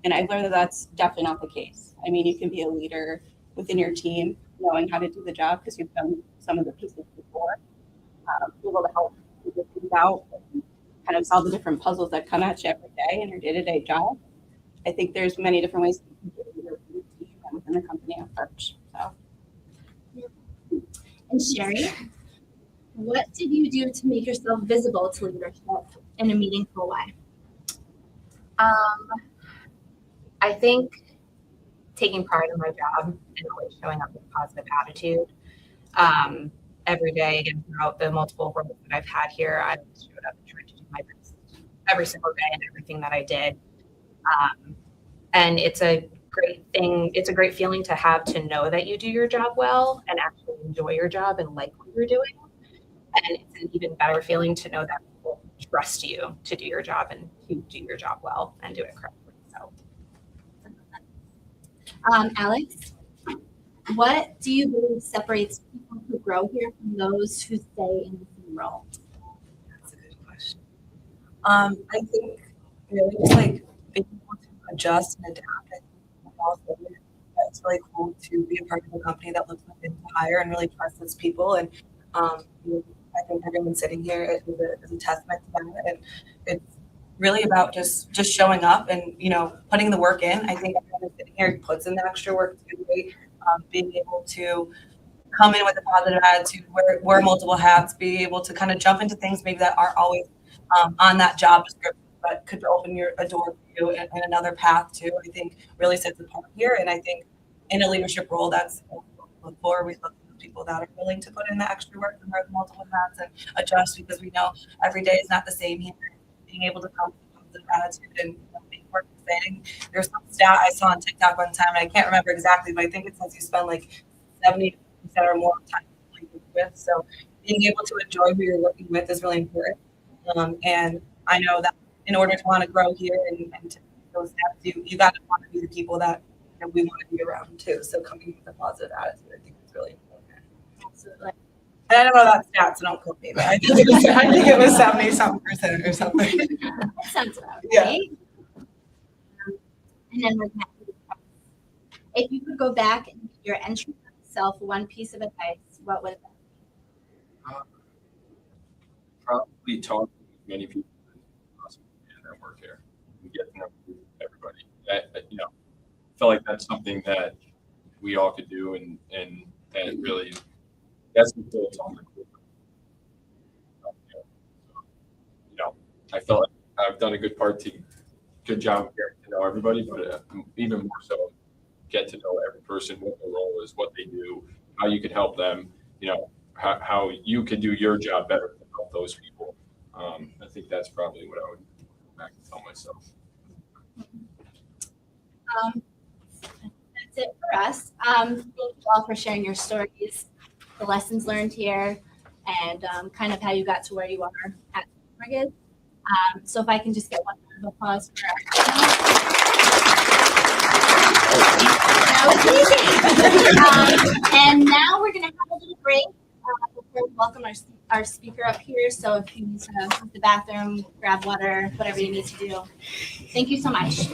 And I've learned that that's definitely not the case. I mean, you can be a leader within your team, knowing how to do the job because you've done some of the pieces before, able to help figure things out, and kind of solve the different puzzles that come at you every day in your day-to-day job. I think there's many different ways you can be a leader within the team and within the company at large. So. And Sherry, what did you do to make yourself visible to leadership in a meaningful way? I think taking pride in my job and always showing up with a positive attitude. Every day, again, throughout the multiple roles that I've had here, I showed up and tried to do my best every single day in everything that I did. And it's a great thing. It's a great feeling to have, to know that you do your job well and actually enjoy your job and like what you're doing. And it's an even better feeling to know that people trust you to do your job and to do your job well and do it correctly. So, Alex, what do you believe separates people who grow here from those who stay in the same role? That's a good question. I think it's like being able to adjust and adapt. It's really cool to be a part of a company that looks like to hire and really trusts its people. And I think everyone sitting here is a testament to that. And it's really about just showing up and putting the work in. I think everyone sitting here puts in the extra work too. Being able to come in with a positive attitude, wear multiple hats, be able to kind of jump into things maybe that aren't always on that job description, but could open a door for you and another path too. I think really sets apart here. And I think in a leadership role, that's what we look for. We look for people that are willing to put in the extra work and wear multiple hats and adjust, because we know every day is not the same here. Being able to come with an attitude and make work exciting. There's some stat I saw on TikTok one time, and I can't remember exactly, but I think it says you spend like 70% or more time with. So being able to enjoy who you're working with is really important. And I know that in order to want to grow here and to those steps, you got to want to be the people that we want to be around too. So coming with a positive attitude, I think is really important. Absolutely. And I don't know that stat, so don't quote me, but I think it was 70-something% or something. That sounds about right. Yeah. And then with Matt, if you could go back and give your entry self one piece of advice, what would Probably talk to as many people as possible that work here and get to know everybody. You know, I feel like that's something that we all could do, and that really that's what builds on the culture. You know, I felt like I've done a good job of getting to know everybody, but even more so, get to know every person, what their role is, what they do, how you could help them. You know, how you could do your job better to help those people. I think that's probably what I would go back and tell myself. That's it for us. Thank you all for sharing your stories, the lessons learned here, and kind of how you got to where you are at Morgan. So if I can just get one round of applause for that was easy. And now we're going to have a little break before we welcome our speaker up here. So if you need to go to the bathroom, grab water, whatever you need to do. Thank you so much.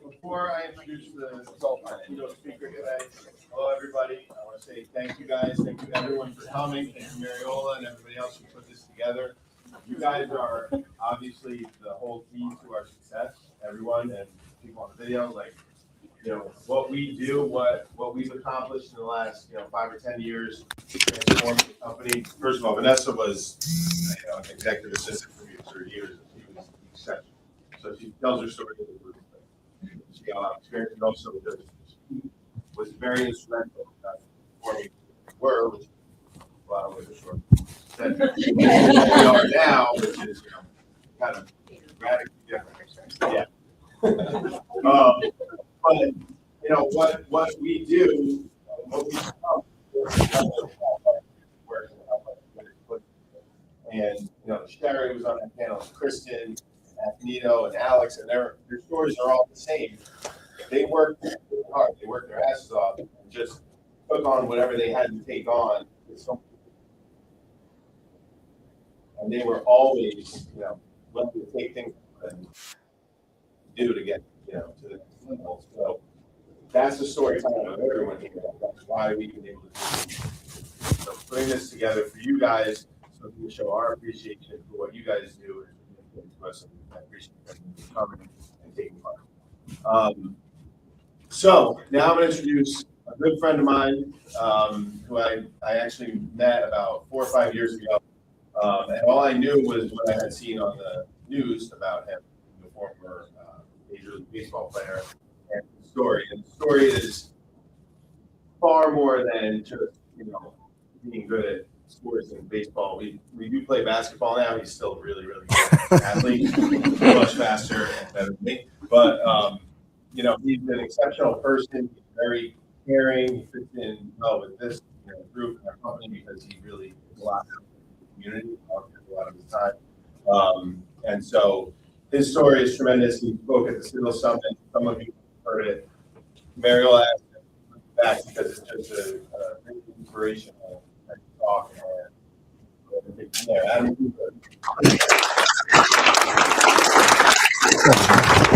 Before I introduce the keynote speaker today, hello everybody. I want to say thank you guys. Thank you everyone for coming. Thank you Mariola and everybody else who put this together. You guys are obviously the whole key to our success. Everyone and people on the video, like, you know, what we do, what we've accomplished in the last, 5 or 10 years to transform the company. First of all, Vanessa was, an executive assistant for me for years. She was exceptional. So she tells her story to the group. She got a lot of experience, and also was very instrumental in forming were, which a lot of ways are short. That we are now, which is kind of radically different. Yeah. But what we do, what we and Sherry was on that panel, Kristen, Antonino, and Alex, and their stories are all the same. They worked hard, they worked their asses off, and just took on whatever they had to take on. And they were always, willing to take things and do it again, to the next level. So that's the story of everyone here. That's why we've been able to do this. So putting this together for you guys, so we can show our appreciation for what you guys do and to us, and I appreciate you coming and taking part. So now I'm going to introduce a good friend of mine who I actually met about 4 or 5 years ago. And all I knew was what I had seen on the news about him, the former Major League Baseball player, and the story. And the story is far more than just, being good at sports and baseball. We do play basketball now. He's still a really, really good athlete, much faster and better than me. But, he's an exceptional person. He's very caring. He fits in well with this group and our company because he really is a lot of community, a lot of his time. And so his story is tremendous. He spoke at the Civil Summit. Some of you heard it. Mariola asked him back because it's just a great inspirational talk.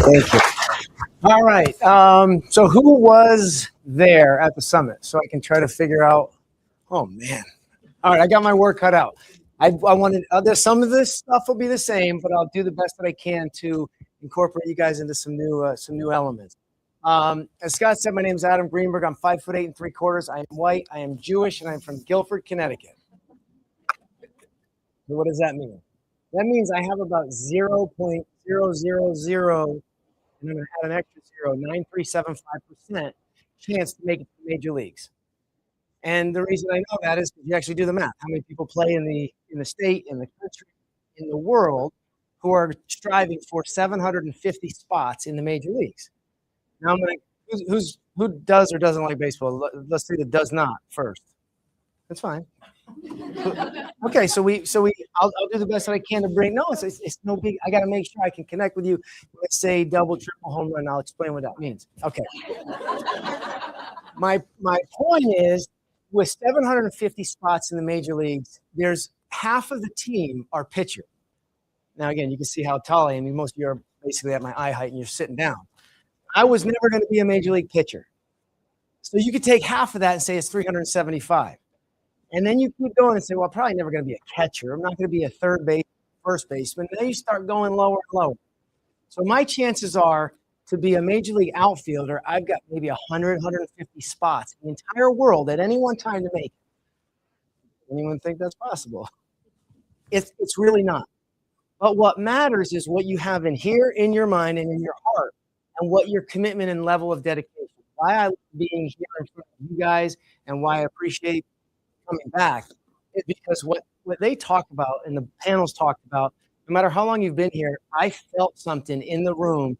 Thank you. All right. So who was there at the summit? So I can try to figure out. Oh, man. All right. I got my work cut out. I wanted some of this stuff will be the same, but I'll do the best that I can to incorporate you guys into some new elements. As Scott said, my name is Adam Greenberg. I'm 5'8" 3/4". I am white. I am Jewish, and I'm from Guilford, Connecticut. So what does that mean? That means I have about 0.000, and I'm going to add an extra 0.9375% chance to make it to the major leagues. And the reason I know that is because you actually do the math. How many people play in the state, in the country, in the world, who are striving for 750 spots in the major leagues? Now I'm going to who does or doesn't like baseball? Let's see the does not first. That's fine. Okay, so I'll do the best that I can to bring. No, it's no big. I got to make sure I can connect with you. Let's say double, triple, home run. I'll explain what that means. Okay. My point is, with 750 spots in the major leagues, there's half of the team are pitcher. Now, again, you can see how tall I am. Most of you are basically at my eye height, and you're sitting down. I was never going to be a major league pitcher. So you could take half of that and say it's 375. And then you keep going and say, well, I'm probably never going to be a catcher. I'm not going to be a third base, first baseman. Then you start going lower and lower. So my chances are to be a major league outfielder, I've got maybe 100, 150 spots in the entire world at any one time to make it. Anyone think that's possible? It's really not. But what matters is what you have in here, in your mind, and in your heart, and what your commitment and level of dedication. Why I love being here in front of you guys and why I appreciate coming back is because what they talk about and the panels talked about, no matter how long you've been here, I felt something in the room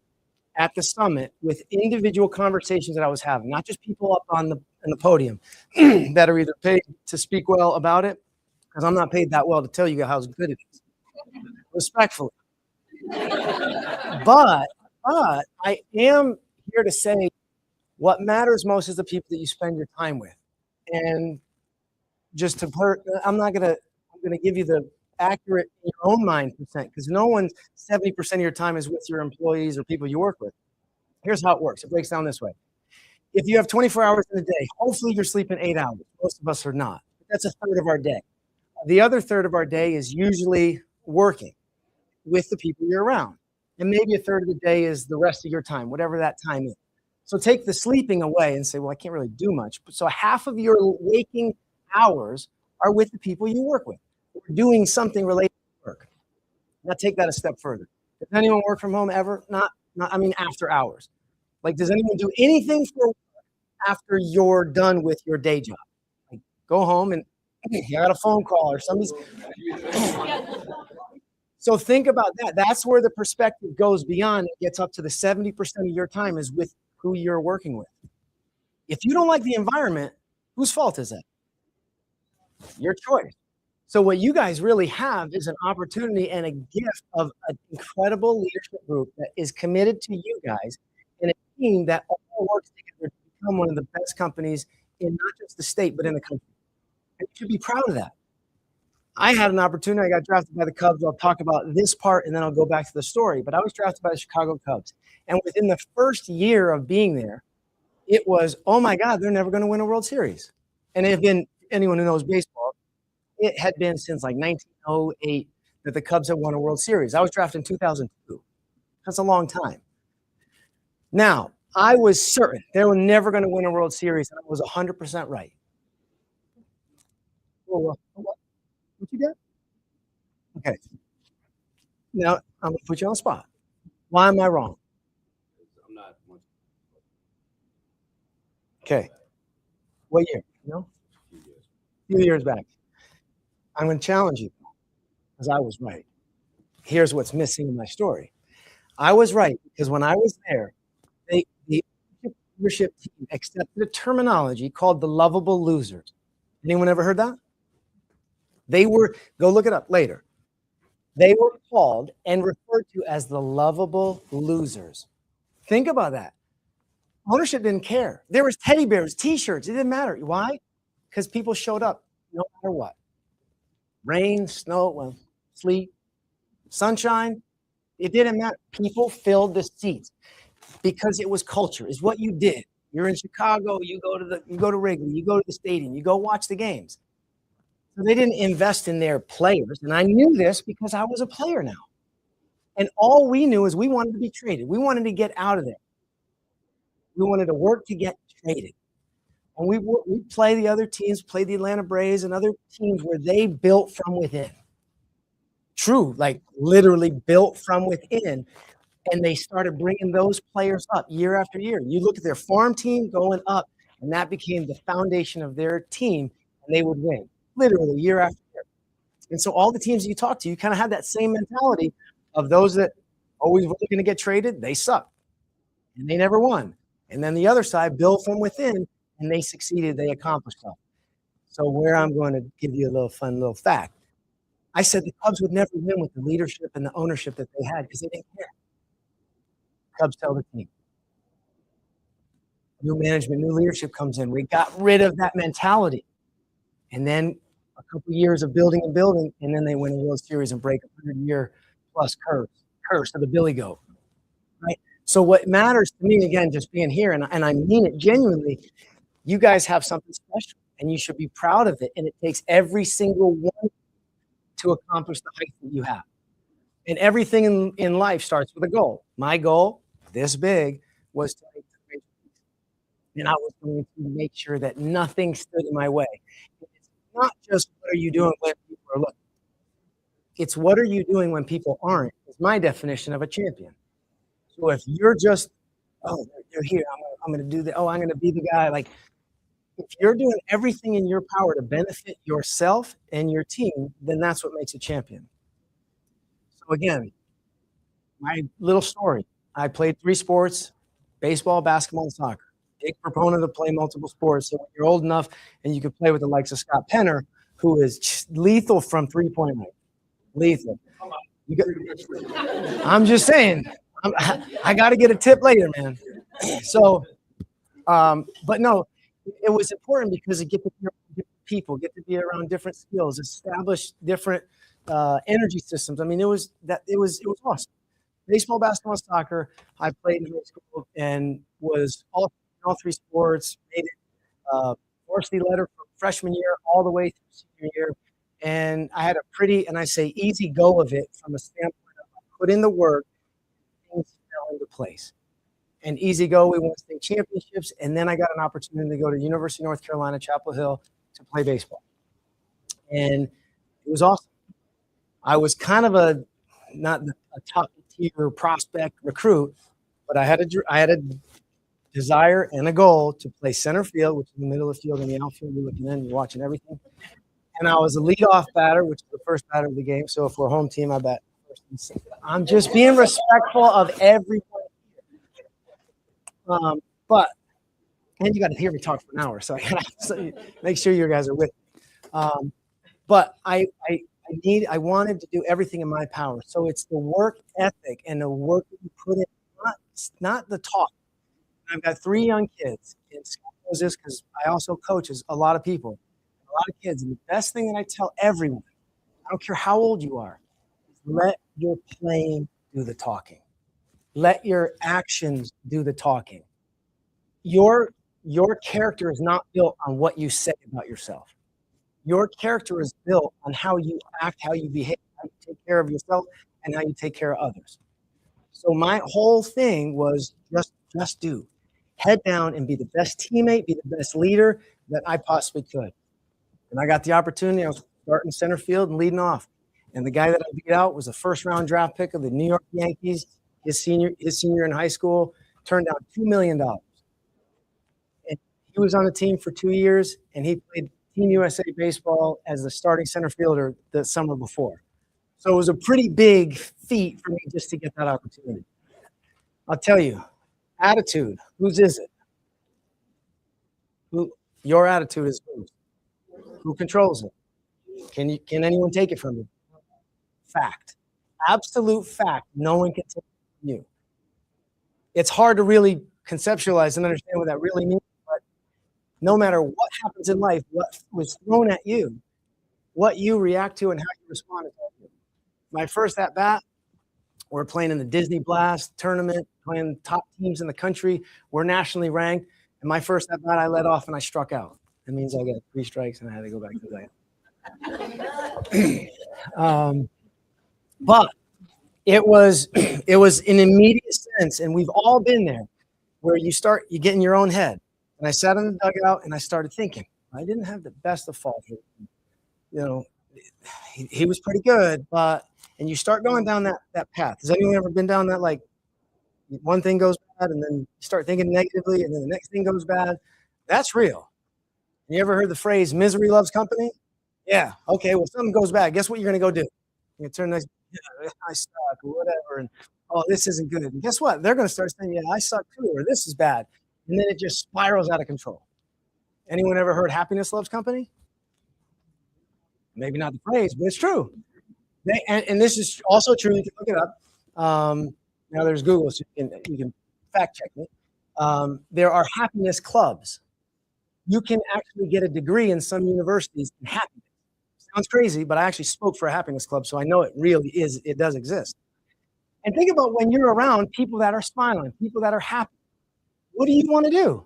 at the summit with individual conversations that I was having, not just people up on the podium that are either paid to speak well about it, because I'm not paid that well to tell you how good it is, respectfully. But I am here to say what matters most is the people that you spend your time with. And just I'm going to give you the accurate in your own mind percent, because no one's 70% of your time is with your employees or people you work with. Here's how it works. It breaks down this way. If you have 24 hours in a day, hopefully you're sleeping 8 hours. Most of us are not. That's a third of our day. The other third of our day is usually working with the people you're around. And maybe a third of the day is the rest of your time, whatever that time is. So take the sleeping away and say, well, I can't really do much. So half of your waking hours are with the people you work with. We're doing something related to work. Now take that a step further. Does anyone work from home ever? Not I mean, after hours. Like, does anyone do anything for work after you're done with your day job? Like, go home and you got a phone call or somebody's. So think about that. That's where the perspective goes beyond. It gets up to the 70% of your time is with who you're working with. If you don't like the environment, whose fault is that? Your choice. So what you guys really have is an opportunity and a gift of an incredible leadership group that is committed to you guys and a team that all works together to become one of the best companies in not just the state, but in the country. And you should be proud of that. I had an opportunity. I got drafted by the Cubs. I'll talk about this part and then I'll go back to the story. But I was drafted by the Chicago Cubs. And within the first year of being there, it was, oh my God, they're never going to win a World Series. And it had been, anyone who knows baseball, it had been since like 1908 that the Cubs had won a World Series. I was drafted in 2002. That's a long time. Now, I was certain they were never going to win a World Series, and I was 100% right. Well, what you did? Okay. Now, I'm going to put you on the spot. Why am I wrong? I'm not. Okay. What year? You know? A few years back. I'm going to challenge you because I was right. Here's what's missing in my story. I was right because when I was there, the leadership team accepted a terminology called the lovable losers. Anyone ever heard that? They were, go look it up later. They were called and referred to as the lovable losers. Think about that. Ownership didn't care. There was teddy bears, T-shirts. It didn't matter. Why? Because people showed up no matter what. Rain, snow, well, sleet, sunshine. It didn't matter. People filled the seats because it was culture. Is what you did. You're in Chicago. You go to Wrigley. You go to the stadium. You go watch the games. So they didn't invest in their players, and I knew this because I was a player now. And all we knew is we wanted to be traded. We wanted to get out of there. We wanted to work to get traded. And we play the other teams, play the Atlanta Braves and other teams where they built from within. True, like literally built from within. And they started bringing those players up year after year. You look at their farm team going up, and that became the foundation of their team, and they would win, literally year after year. And so all the teams you talk to, you kind of have that same mentality of those that always were going to get traded, they suck, and they never won. And then the other side, built from within, and they succeeded, they accomplished something. So where I'm going to give you a little fun little fact. I said the Cubs would never win with the leadership and the ownership that they had because they didn't care. Cubs tell the team. New management, new leadership comes in. We got rid of that mentality. And then a couple of years of building, and then they win a World Series and break a 100-year plus curse of the Billy Goat. Right? So what matters to me, again, just being here, and I mean it genuinely, you guys have something special, and you should be proud of it. And it takes every single one to accomplish the height that you have. And everything in life starts with a goal. My goal, this big, was to make the great peace. And I was going to make sure that nothing stood in my way. It's not just what are you doing when people are looking. It's what are you doing when people aren't, is my definition of a champion. So if you're just, oh, they're here, I'm going to do that. Oh, I'm going to be the guy. Like, if you're doing everything in your power to benefit yourself and your team, then that's what makes a champion. So again, my little story. I played 3 sports, baseball, basketball, and soccer. Big proponent of play multiple sports. So when you're old enough and you can play with the likes of Scott Penner, who is lethal from 3-point range. Lethal. I'm just saying. I got to get a tip later, man. So, but no, it was important because you get to be around different people, get to be around different skills, establish different energy systems. I mean, it was awesome. Baseball, basketball, soccer. I played in high school and was all three sports. Made it varsity letter from freshman year all the way through senior year. And I had a pretty, and I say easy go of it from a standpoint of I put in the work, things fell into place. And easy go, we won state championships, and then I got an opportunity to go to University of North Carolina, Chapel Hill, to play baseball. And it was awesome. I was kind of not a top tier prospect recruit, but I had a desire and a goal to play center field, which is the middle of the field, and the outfield. You're looking in, you're watching everything. And I was a leadoff batter, which is the first batter of the game. So if we're home team, I bat first and second. I'm just being respectful of everyone here. And you got to hear me talk for an hour, so I gotta make sure you guys are with me. But I wanted to do everything in my power. So it's the work ethic and the work that you put in, not the talk. I've got 3 young kids, and Scott knows this because I also coach a lot of people, a lot of kids. And the best thing that I tell everyone, I don't care how old you are, is let your playing do the talking. Let your actions do the talking. Your character is not built on what you say about yourself. Your character is built on how you act, how you behave, how you take care of yourself, and how you take care of others. So my whole thing was just do. Head down and be the best teammate, be the best leader that I possibly could. And I got the opportunity. I was starting center field and leading off. And the guy that I beat out was a first-round draft pick of the New York Yankees. His senior in high school turned down $2 million. And he was on the team for 2 years, and he played Team USA baseball as the starting center fielder the summer before. So it was a pretty big feat for me just to get that opportunity. I'll tell you, attitude, whose is it? Your attitude is whose? Who controls it? Can anyone take it from you? Fact. Absolute fact. No one can take it from you. It's hard to really conceptualize and understand what that really means, but no matter what happens in life, what was thrown at you, what you react to and how you respond to it. My first at bat, we're playing in the Disney Blast tournament, playing top teams in the country. We're nationally ranked. And my first at bat, I led off and I struck out. That means I got 3 strikes and I had to go back to the but it was an immediate sense, and we've all been there, where you get in your own head. And I sat in the dugout and I started thinking, I didn't have the best of falls. He was pretty good, and you start going down that path. Has anyone ever been down that, like, one thing goes bad and then you start thinking negatively and then the next thing goes bad? That's real. You ever heard the phrase, misery loves company? Yeah. Okay, well, something goes bad. Guess what you're going to go do? You're going to turn nice, I suck, or whatever, and, oh, this isn't good. And guess what? They're going to start saying, yeah, I suck too, or this is bad. And then it just spirals out of control. Anyone ever heard happiness loves company? Maybe not the phrase, but it's true. And this is also true. You can look it up. Now there's Google, so you can fact check me. There are happiness clubs. You can actually get a degree in some universities in happiness. Sounds crazy, but I actually spoke for a happiness club, so I know it really is. It does exist. And think about when you're around people that are smiling, people that are happy. What do you want to do?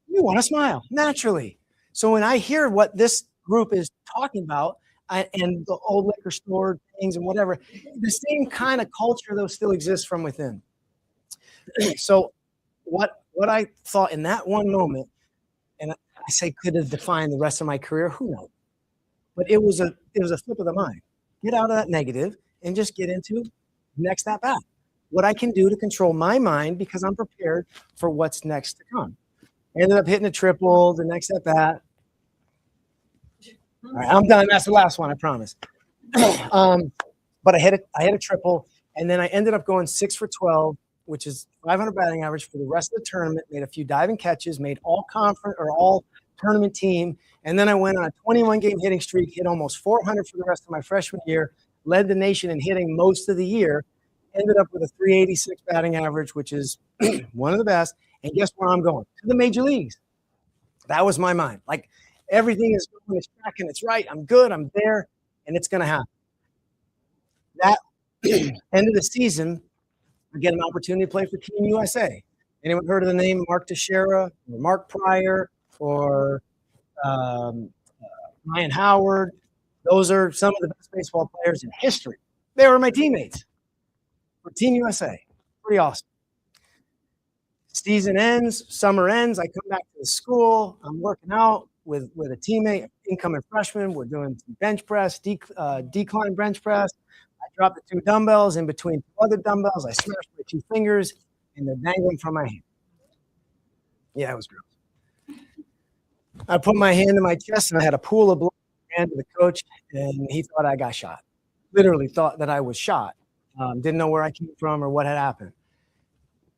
You want to smile, naturally. So when I hear what this group is talking about, and the old liquor store things and whatever, the same kind of culture, though, still exists from within. So what I thought in that one moment, and I say could have defined the rest of my career, who knows? But it was a flip of the mind. Get out of that negative and just get into next at bat. What I can do to control my mind because I'm prepared for what's next to come. I ended up hitting a triple the next at bat. All right, I'm done. That's the last one, I promise. But I hit a triple, and then I ended up going 6 for 12, which is 500 batting average for the rest of the tournament. Made a few diving catches, made all conference or all tournament team, and then I went on a 21-game hitting streak, hit almost 400 for the rest of my freshman year, led the nation in hitting most of the year, ended up with a 386 batting average, which is one of the best. And guess where I'm going? To the major leagues. That was my mind. Like, everything is going, it's tracking, it's right. I'm good, I'm there, and it's going to happen. that end of the season, I get an opportunity to play for Team USA. Anyone heard of the name Mark Teixeira or Mark Pryor or Ryan Howard? Those are some of the best baseball players in history. They were my teammates for Team USA. Pretty awesome. Season ends, summer ends. I come back to the school. I'm working out with a teammate, incoming freshman. We're doing some bench press, decline bench press. I drop the 2 dumbbells in between 2 other dumbbells. I smash my 2 fingers, and they're dangling from my hand. Yeah, it was gross. I put my hand in my chest, and I had a pool of blood in the coach, and he thought I got shot. Literally thought that I was shot. Didn't know where I came from or what had happened.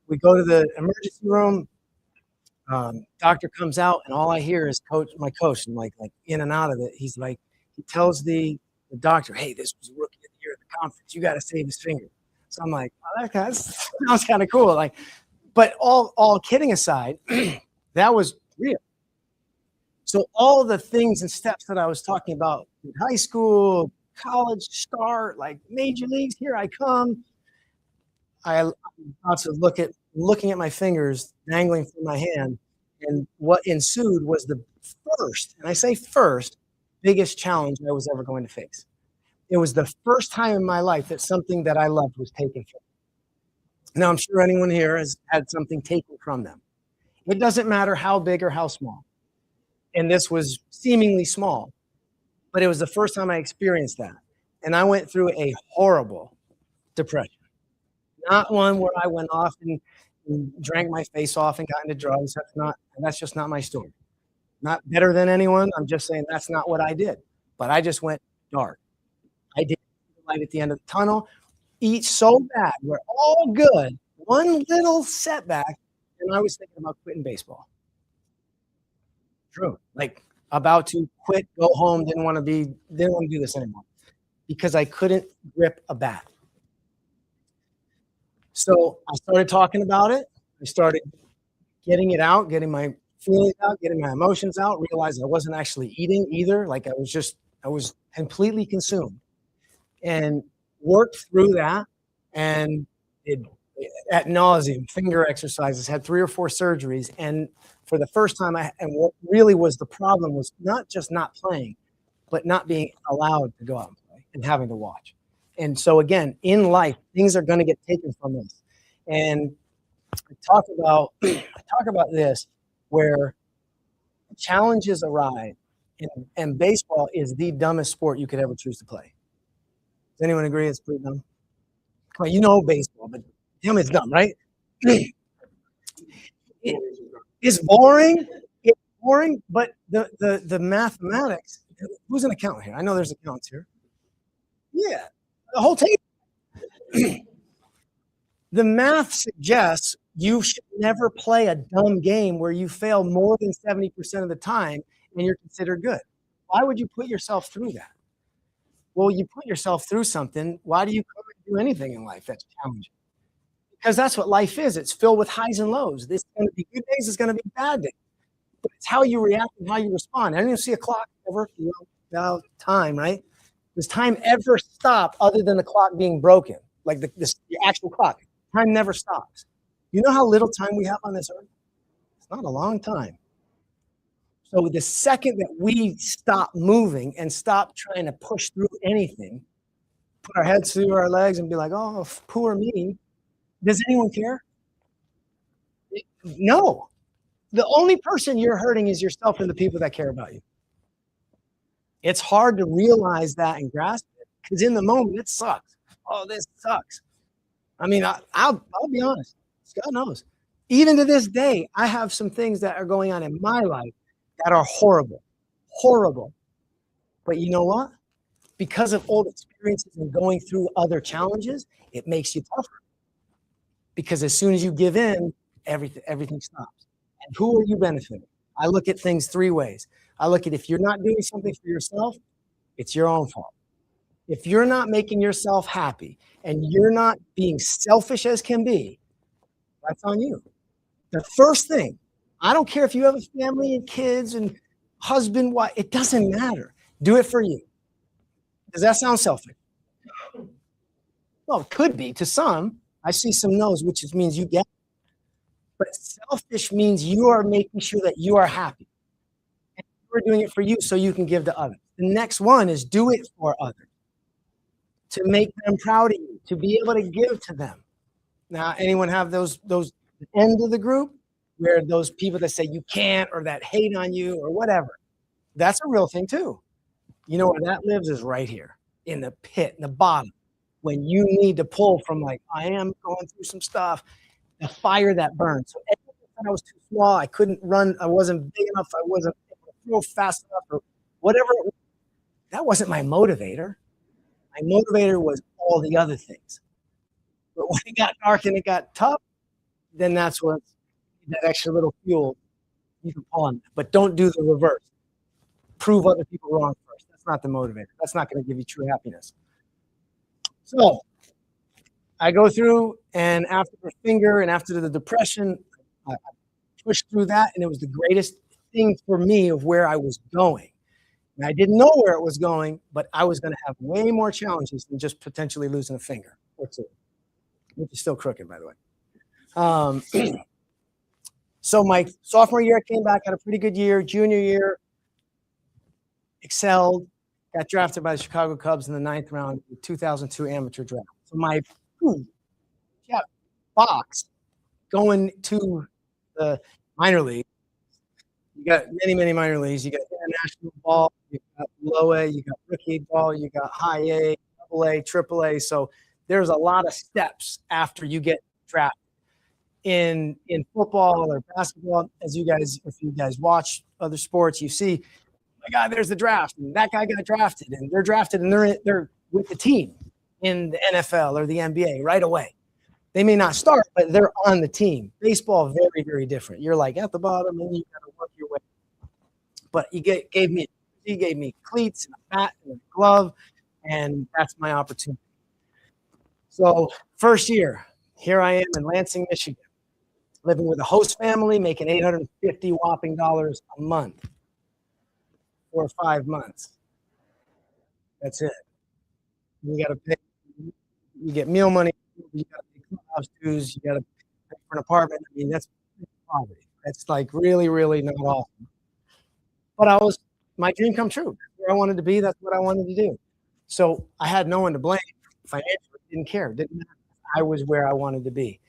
We go to the emergency room. Doctor comes out, and all I hear is my coach, and like in and out of it. He's like, he tells the doctor, "Hey, this was rookie of the year at the conference. You got to save his finger." So I'm like, "Oh, that sounds kind of cool." Like, but all kidding aside, that was real. So all the things and steps that I was talking about in high school, college, start, like major leagues, here I come. I'm about to looking at my fingers dangling from my hand, and what ensued was the first, and I say first, biggest challenge I was ever going to face. It was the first time in my life that something that I loved was taken from me. Now, I'm sure anyone here has had something taken from them. It doesn't matter how big or how small. And this was seemingly small, but it was the first time I experienced that. And I went through a horrible depression. Not one where I went off and drank my face off and got into drugs. That's just not my story. Not better than anyone. I'm just saying that's not what I did. But I just went dark. I didn't see the light at the end of the tunnel. Eat so bad. We're all good. One little setback, and I was thinking about quitting baseball. True. Like about to quit, go home, didn't want to do this anymore because I couldn't grip a bat. So I started talking about it. I started getting it out, getting my feelings out, getting my emotions out, realized I wasn't actually eating either. Like I was completely consumed and worked through that and ad nauseum, finger exercises, had 3 or 4 surgeries. And for the first time, and what really was the problem was not just not playing, but not being allowed to go out and play and having to watch. And so again, in life, things are going to get taken from us. And I talk about this where challenges arise, and baseball is the dumbest sport you could ever choose to play. Does anyone agree it's pretty dumb? Come on, you know baseball, but tell me it's dumb, right? It's boring. It's boring, but the mathematics. Who's an accountant here? I know there's accountants here. Yeah. The whole table. The math suggests you should never play a dumb game where you fail more than 70% of the time and you're considered good. Why would you put yourself through that? Well, you put yourself through something. Why do you come and do anything in life that's challenging? Because that's what life is. It's filled with highs and lows. There's going to be good days. There's going to be bad days. But it's how you react and how you respond. I don't even see a clock ever, about time, right? Does time ever stop other than the clock being broken? Like the actual clock. Time never stops. You know how little time we have on this earth? It's not a long time. So the second that we stop moving and stop trying to push through anything, put our heads through our legs and be like, oh, poor me. Does anyone care? No. The only person you're hurting is yourself and the people that care about you. It's hard to realize that and grasp it because in the moment it sucks. Oh, this sucks. I mean, I'll be honest. God knows. Even to this day, I have some things that are going on in my life that are horrible, horrible. But you know what? Because of old experiences and going through other challenges, it makes you tougher. Because as soon as you give in, everything stops. And who are you benefiting? I look at things 3 ways. I look at if you're not doing something for yourself, it's your own fault. If you're not making yourself happy and you're not being selfish as can be, that's on you. The first thing, I don't care if you have a family and kids and husband, wife, it doesn't matter. Do it for you. Does that sound selfish? Well, it could be to some. I see some no's, which just means you get. But selfish means you are making sure that you are happy. And you're doing it for you so you can give to others. The next one is do it for others. To make them proud of you, to be able to give to them. Now, anyone have those end of the group where those people that say you can't or that hate on you or whatever? That's a real thing too. You know where that lives is right here in the pit, in the bottom. When you need to pull from like, I am going through some stuff, the fire that burns. So I was too small, I couldn't run, I wasn't big enough, I wasn't able to throw fast enough or whatever it was. That wasn't my motivator. My motivator was all the other things. But when it got dark and it got tough, then that's when that extra little fuel you can pull on. But don't do the reverse. Prove other people wrong first. That's not the motivator. That's not going to give you true happiness. So I go through, and after the finger and after the depression, I pushed through that, and it was the greatest thing for me of where I was going. And I didn't know where it was going, but I was going to have way more challenges than just potentially losing a finger or two, which is still crooked, by the way. So my sophomore year, I came back, had a pretty good year. Junior year, excelled, got drafted by the Chicago Cubs in the 9th round of the 2002 amateur draft. So my box going to the minor league. You got many minor leagues. You got international ball, you got low A, you got rookie ball, you got high A, double A, triple A. So there's a lot of steps after you get drafted. In football or basketball, if you guys watch other sports, you see, oh my God, there's the draft, and that guy got drafted, and they're drafted, and they're with the team in the NFL or the NBA right away. They may not start, but they're on the team. Baseball, very, very different. You're like at the bottom, and you got to work your way. But he gave me cleats and a bat and a glove, and that's my opportunity. So first year, here I am in Lansing, Michigan, living with a host family, making $850 whopping a month for 5 months. That's it. You got to pay. You get meal money. You got to pay clubhouse dues. You got to pay for an apartment. I mean, that's poverty. That's like really, really not awesome. But my dream come true. That's where I wanted to be. That's what I wanted to do. So I had no one to blame financially. Didn't care. Didn't matter. I was where I wanted to be.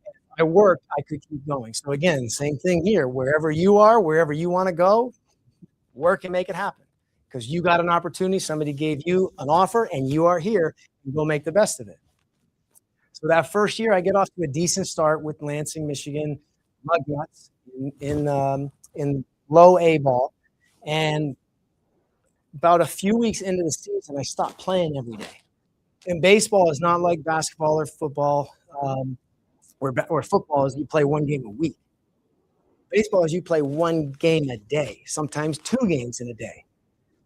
If I worked, I could keep going. So again, same thing here. Wherever you are, wherever you want to go, work and make it happen. Because you got an opportunity, somebody gave you an offer, and you are here, and go make the best of it. So that first year, I get off to a decent start with Lansing, Michigan, Mugnuts in low A ball. And about a few weeks into the season, I stopped playing every day. And baseball is not like basketball or football, where football is you play one game a week. Baseball is you play one game a day, sometimes 2 games in a day.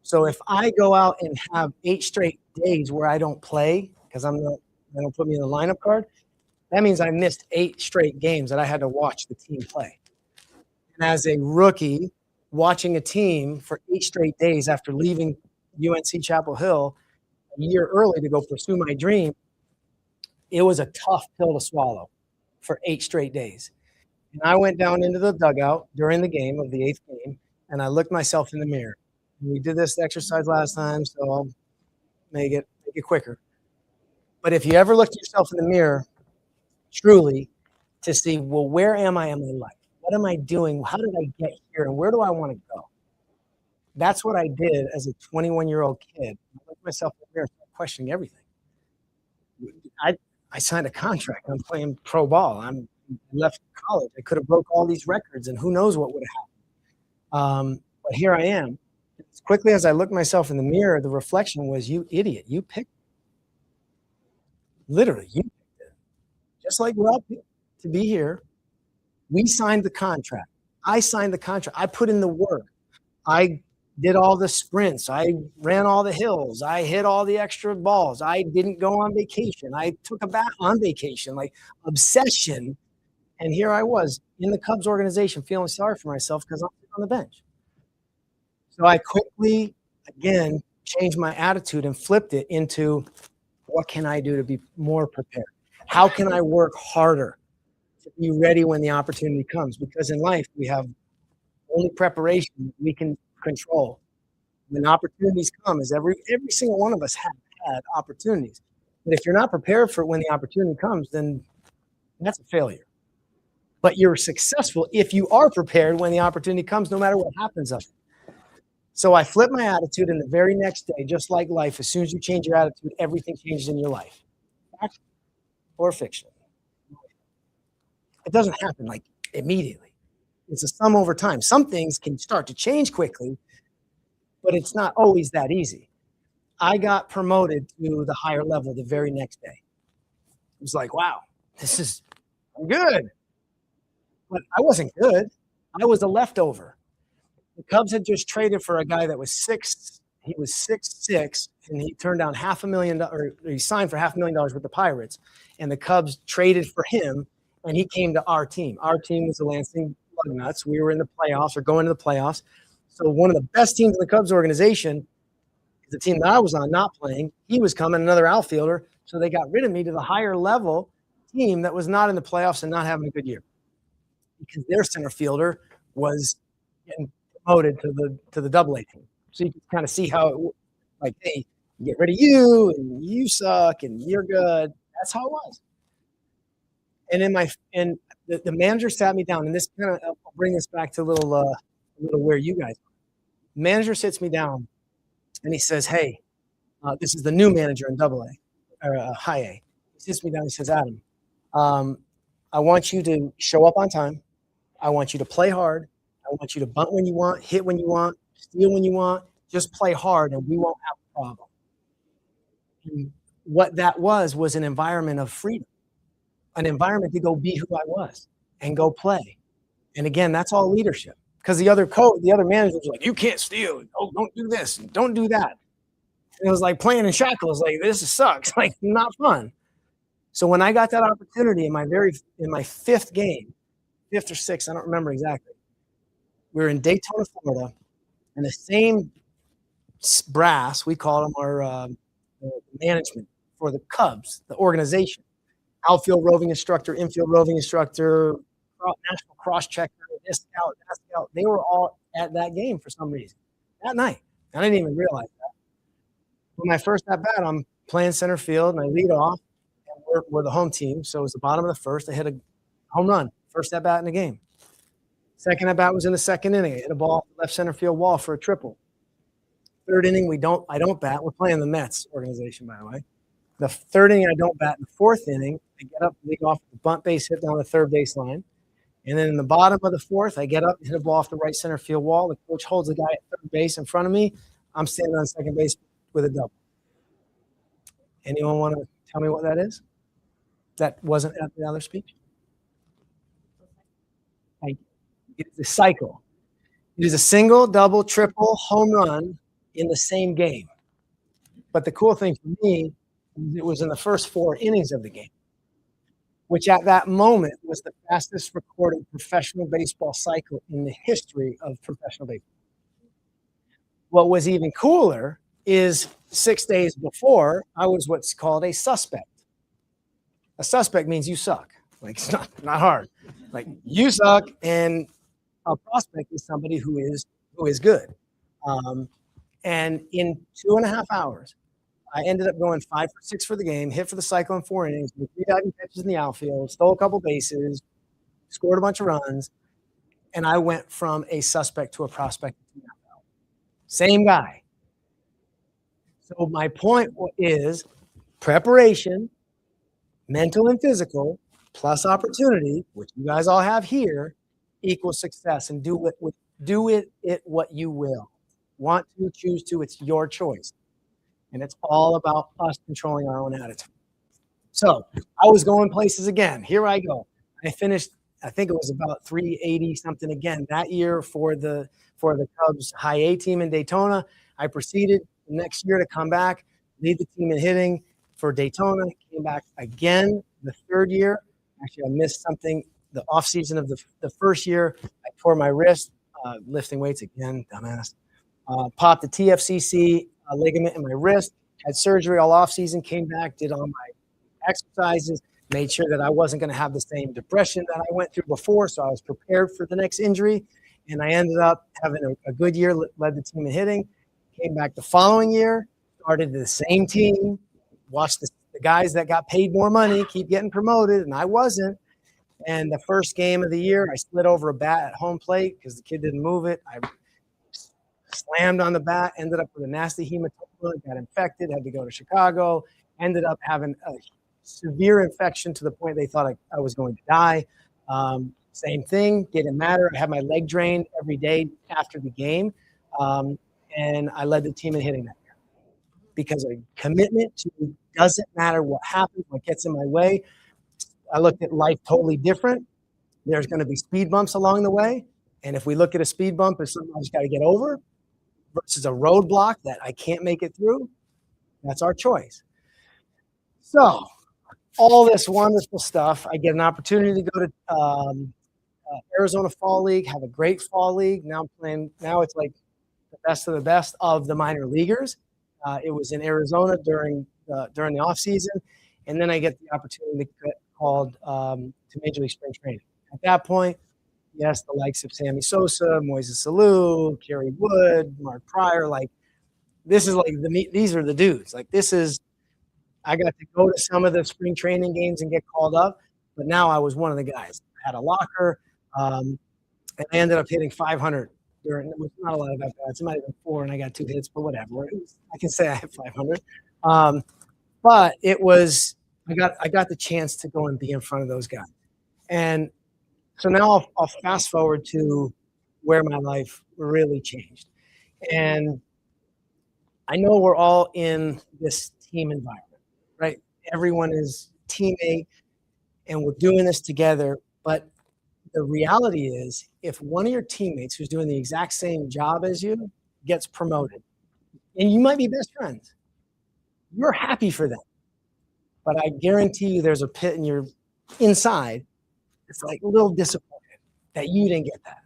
So if I go out and have 8 straight days where I don't play because they don't put me in the lineup card, that means I missed 8 straight games that I had to watch the team play. And as a rookie, watching a team for 8 straight days after leaving UNC Chapel Hill a year early to go pursue my dream, it was a tough pill to swallow for 8 straight days. And I went down into the dugout during the game of the 8th game, and I looked myself in the mirror. And we did this exercise last time, so I'll make it quicker. But if you ever looked yourself in the mirror, truly, to see, well, where am I in my life? What am I doing? How did I get here? And where do I want to go? That's what I did as a 21-year-old kid. I looked myself in the mirror and started questioning everything. I signed a contract. I'm playing pro ball. I left college. I could have broke all these records, and who knows what would have happened. But here I am. As quickly as I looked myself in the mirror, the reflection was, you idiot, you picked it. Literally, you picked it. Just like we're all picked to be here. We signed the contract. I signed the contract. I put in the work. I did all the sprints. I ran all the hills. I hit all the extra balls. I didn't go on vacation. I took a bath on vacation, like obsession. And here I was in the Cubs organization feeling sorry for myself because I'm on the bench. So I quickly, again, changed my attitude and flipped it into, What can I do to be more prepared? How can I work harder to be ready when the opportunity comes? Because in life, we have only preparation we can control. When opportunities come, as every single one of us have had opportunities. But if you're not prepared for it when the opportunity comes, then that's a failure. But you're successful if you are prepared when the opportunity comes, no matter what happens of it. So I flipped my attitude, and the very next day, just like life, as soon as you change your attitude, everything changes in your life. Fact or fiction? It doesn't happen like immediately. It's a sum over time. Some things can start to change quickly, but it's not always that easy. I got promoted to the higher level the very next day. It was like, wow, I'm good. But I wasn't good. I was a leftover. The Cubs had just traded for a guy that was 6'6". He was 6'6", and he turned down $500,000, or he signed for $500,000 with the Pirates. And the Cubs traded for him, and he came to our team. Our team was the Lansing Lugnuts. We were in the playoffs, or going to the playoffs. So one of the best teams in the Cubs organization, the team that I was on, not playing, he was coming, another outfielder. So they got rid of me to the higher level team that was not in the playoffs and not having a good year, because their center fielder was getting promoted to the AA team. So you can kind of see how it, like, hey, get rid of you, and you suck, and you're good. That's how it was. And the manager sat me down, and this kind of, I'll bring this back to a little where you guys are. Manager sits me down, and he says, hey, this is the new manager in AA, or High A. He sits me down, he says, Adam, I want you to show up on time. I want you to play hard. I want you to bunt when you want, hit when you want, steal when you want. Just play hard, and we won't have a problem. And what that was an environment of freedom, an environment to go be who I was and go play. And again, that's all leadership. Because the other managers were like, you can't steal. Oh, don't do this. Don't do that. And it was like playing in shackles. Like, this sucks. Like, not fun. So when I got that opportunity in my fifth game, fifth or sixth, I don't remember exactly. We were in Daytona, Florida, and the same brass, we call them our management for the Cubs, the organization, outfield roving instructor, infield roving instructor, national cross checker, this scout, that scout. They were all at that game for some reason that night. I didn't even realize that. When my first at bat, I'm playing center field, and I lead off. And we're the home team, so it was the bottom of the first. I hit a home run, first at bat in the game. Second at bat was in the second inning. I hit a ball off the left center field wall for a triple. Third inning, I don't bat. We're playing the Mets organization, by the way. The third inning, I don't bat. In the fourth inning, I get up, lead off the bunt base hit down the third baseline. And then in the bottom of the fourth, I get up, hit a ball off the right center field wall. The coach holds the guy at third base in front of me. I'm standing on second base with a double. Anyone want to tell me what that is? That wasn't at the other speech? It is a cycle. It is a single, double, triple, home run in the same game. But the cool thing for me is it was in the first 4 innings of the game, which at that moment was the fastest recorded professional baseball cycle in the history of professional baseball. What was even cooler is 6 days before, I was what's called a suspect. A suspect means you suck. Like, it's not hard. Like, you suck, and a prospect is somebody who is good. And in 2.5 hours, I ended up going 5 for 6 for the game, hit for the cycle in 4 innings, with 3 diving catches in the outfield, stole a couple bases, scored a bunch of runs, and I went from a suspect to a prospect in 2.5 hours. Same guy. So my point is preparation, mental and physical, plus opportunity, which you guys all have here, equals success. And do it what you will. Want to, choose to, it's your choice. And it's all about us controlling our own attitude. So I was going places again. Here I go. I finished, I think it was about 380 something again that year for the Cubs High A team in Daytona. I proceeded the next year to come back, lead the team in hitting for Daytona. Came back again the third year. Actually, I missed something the off season of the first year. I tore my wrist lifting weights again, dumbass. Popped the TFCC ligament in my wrist, had surgery all off season, came back, did all my exercises, made sure that I wasn't going to have the same depression that I went through before. So I was prepared for the next injury. And I ended up having a good year, led the team in hitting, came back the following year, started the same team, watched the guys that got paid more money keep getting promoted, and I wasn't. And the first game of the year, I slid over a bat at home plate because the kid didn't move it. I slammed on the bat, ended up with a nasty hematoma, got infected, had to go to Chicago, ended up having a severe infection to the point they thought I was going to die. Same thing, didn't matter. I had my leg drained every day after the game, and I led the team in hitting that year because of commitment to doesn't matter what happens, what gets in my way. I looked at life totally different. There's going to be speed bumps along the way, and if we look at a speed bump as something I just got to get over versus a roadblock that I can't make it through, that's our choice. So all this wonderful stuff, I get an opportunity to go to Arizona Fall League, have a great fall league. Now I'm playing. Now it's like the best of the best of the minor leaguers. It was in Arizona during the off season, and then I get the opportunity to get called to Major League Spring Training. At that point, yes, the likes of Sammy Sosa, Moises Alou, Kerry Wood, Mark Pryor, like this is like these are the dudes. Like this is. I got to go to some of the spring training games and get called up, but now I was one of the guys. I had a locker, and I ended up hitting 500 during. It was not a lot of at-bats. It might have been 4, and I got 2 hits, but whatever. I can say I hit 500. But it was I got the chance to go and be in front of those guys, and so now I'll fast forward to where my life really changed, and I know we're all in this team environment. Right? Everyone is teammate and we're doing this together. But the reality is if one of your teammates who's doing the exact same job as you gets promoted, and you might be best friends, you're happy for them. But I guarantee you there's a pit in your inside. It's like a little disappointed that you didn't get that.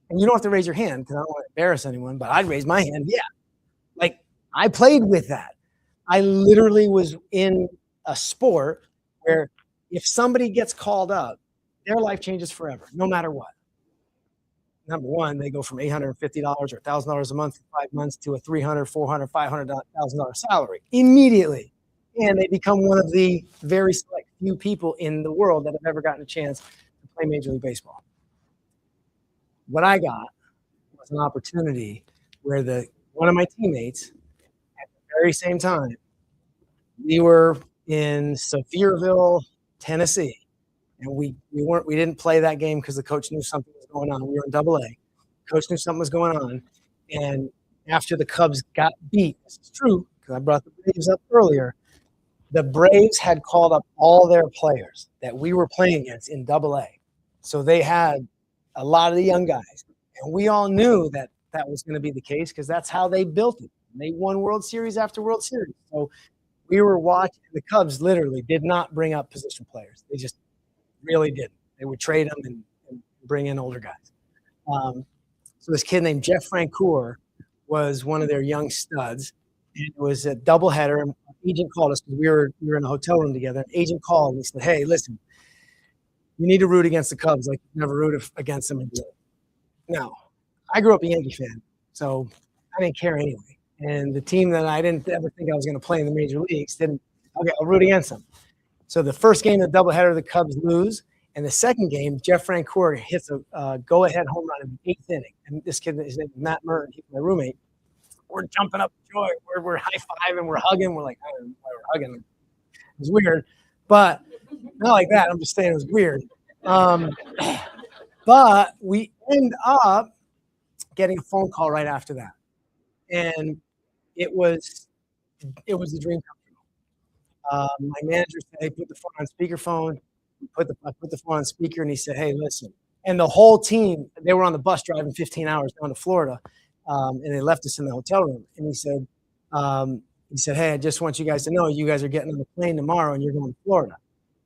And you don't have to raise your hand because I don't want to embarrass anyone, but I'd raise my hand. Yeah. Like I played with that. I literally was in a sport where if somebody gets called up, their life changes forever, no matter what. Number one, they go from $850 or $1,000 a month for 5 months to a $300,000, $400,000, $500,000 salary immediately. And they become one of the very select few people in the world that have ever gotten a chance to play Major League Baseball. What I got was an opportunity where one of my teammates, very same time, we were in Sevierville, Tennessee, and we didn't play that game because the coach knew something was going on. We were in AA. Coach knew something was going on, and after the Cubs got beat, this is true because I brought the Braves up earlier. The Braves had called up all their players that we were playing against in AA, so they had a lot of the young guys, and we all knew that was going to be the case because that's how they built it. They won World Series after World Series. So we were watching. The Cubs literally did not bring up position players. They just really didn't. They would trade them and bring in older guys. So this kid named Jeff Francoeur was one of their young studs. And it was a doubleheader. An agent called us because we were in a hotel room together. An agent called and he said, "Hey, listen, you need to root against the Cubs like you've never rooted against them." Now, I grew up a Yankee fan, so I didn't care anyway. And the team that I didn't ever think I was going to play in the major leagues didn't. Okay, I'll root against them. So the first game of the doubleheader, the Cubs lose. And the second game, Jeff Francoeur hits a go-ahead home run in the 8th inning. And this kid, his name is Matt Merton, he's my roommate. We're jumping up with joy. We're high-fiving. We're hugging. We're like, I don't know why we're hugging. It was weird. But not like that. I'm just saying it was weird. But we end up getting a phone call right after that. And it was a dream come true. My manager said, "Hey, put the phone on speakerphone." I put the phone on speaker, and he said, "Hey, listen." And the whole team, they were on the bus driving 15 hours down to Florida, and they left us in the hotel room. And he said, "Hey, I just want you guys to know you guys are getting on the plane tomorrow, and you're going to Florida."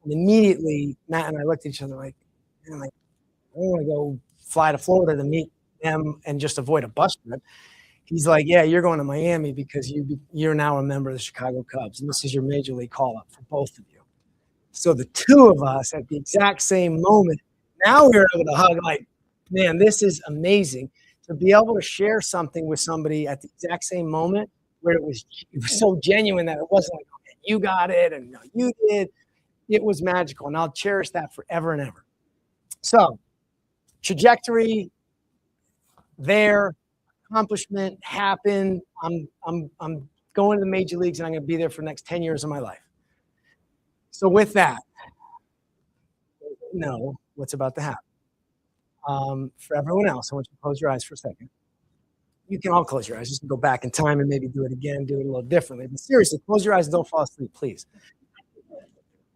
And immediately, Matt and I looked at each other like, man, I don't want to go fly to Florida to meet them and just avoid a bus trip. He's like, yeah, you're going to Miami because you're now a member of the Chicago Cubs, and this is your major league call-up for both of you. So the two of us at the exact same moment, now we're able to hug like, man, this is amazing to be able to share something with somebody at the exact same moment where it was so genuine that it wasn't like, okay, you got it and no, you did. It was magical, and I'll cherish that forever and ever. So trajectory there, accomplishment happened. I'm going to the major leagues, and I'm going to be there for the next 10 years of my life. So with that, know what's about to happen. For everyone else, I want you to close your eyes for a second. You can all close your eyes. Just go back in time and maybe do it again, do it a little differently. But seriously, close your eyes and don't fall asleep, please.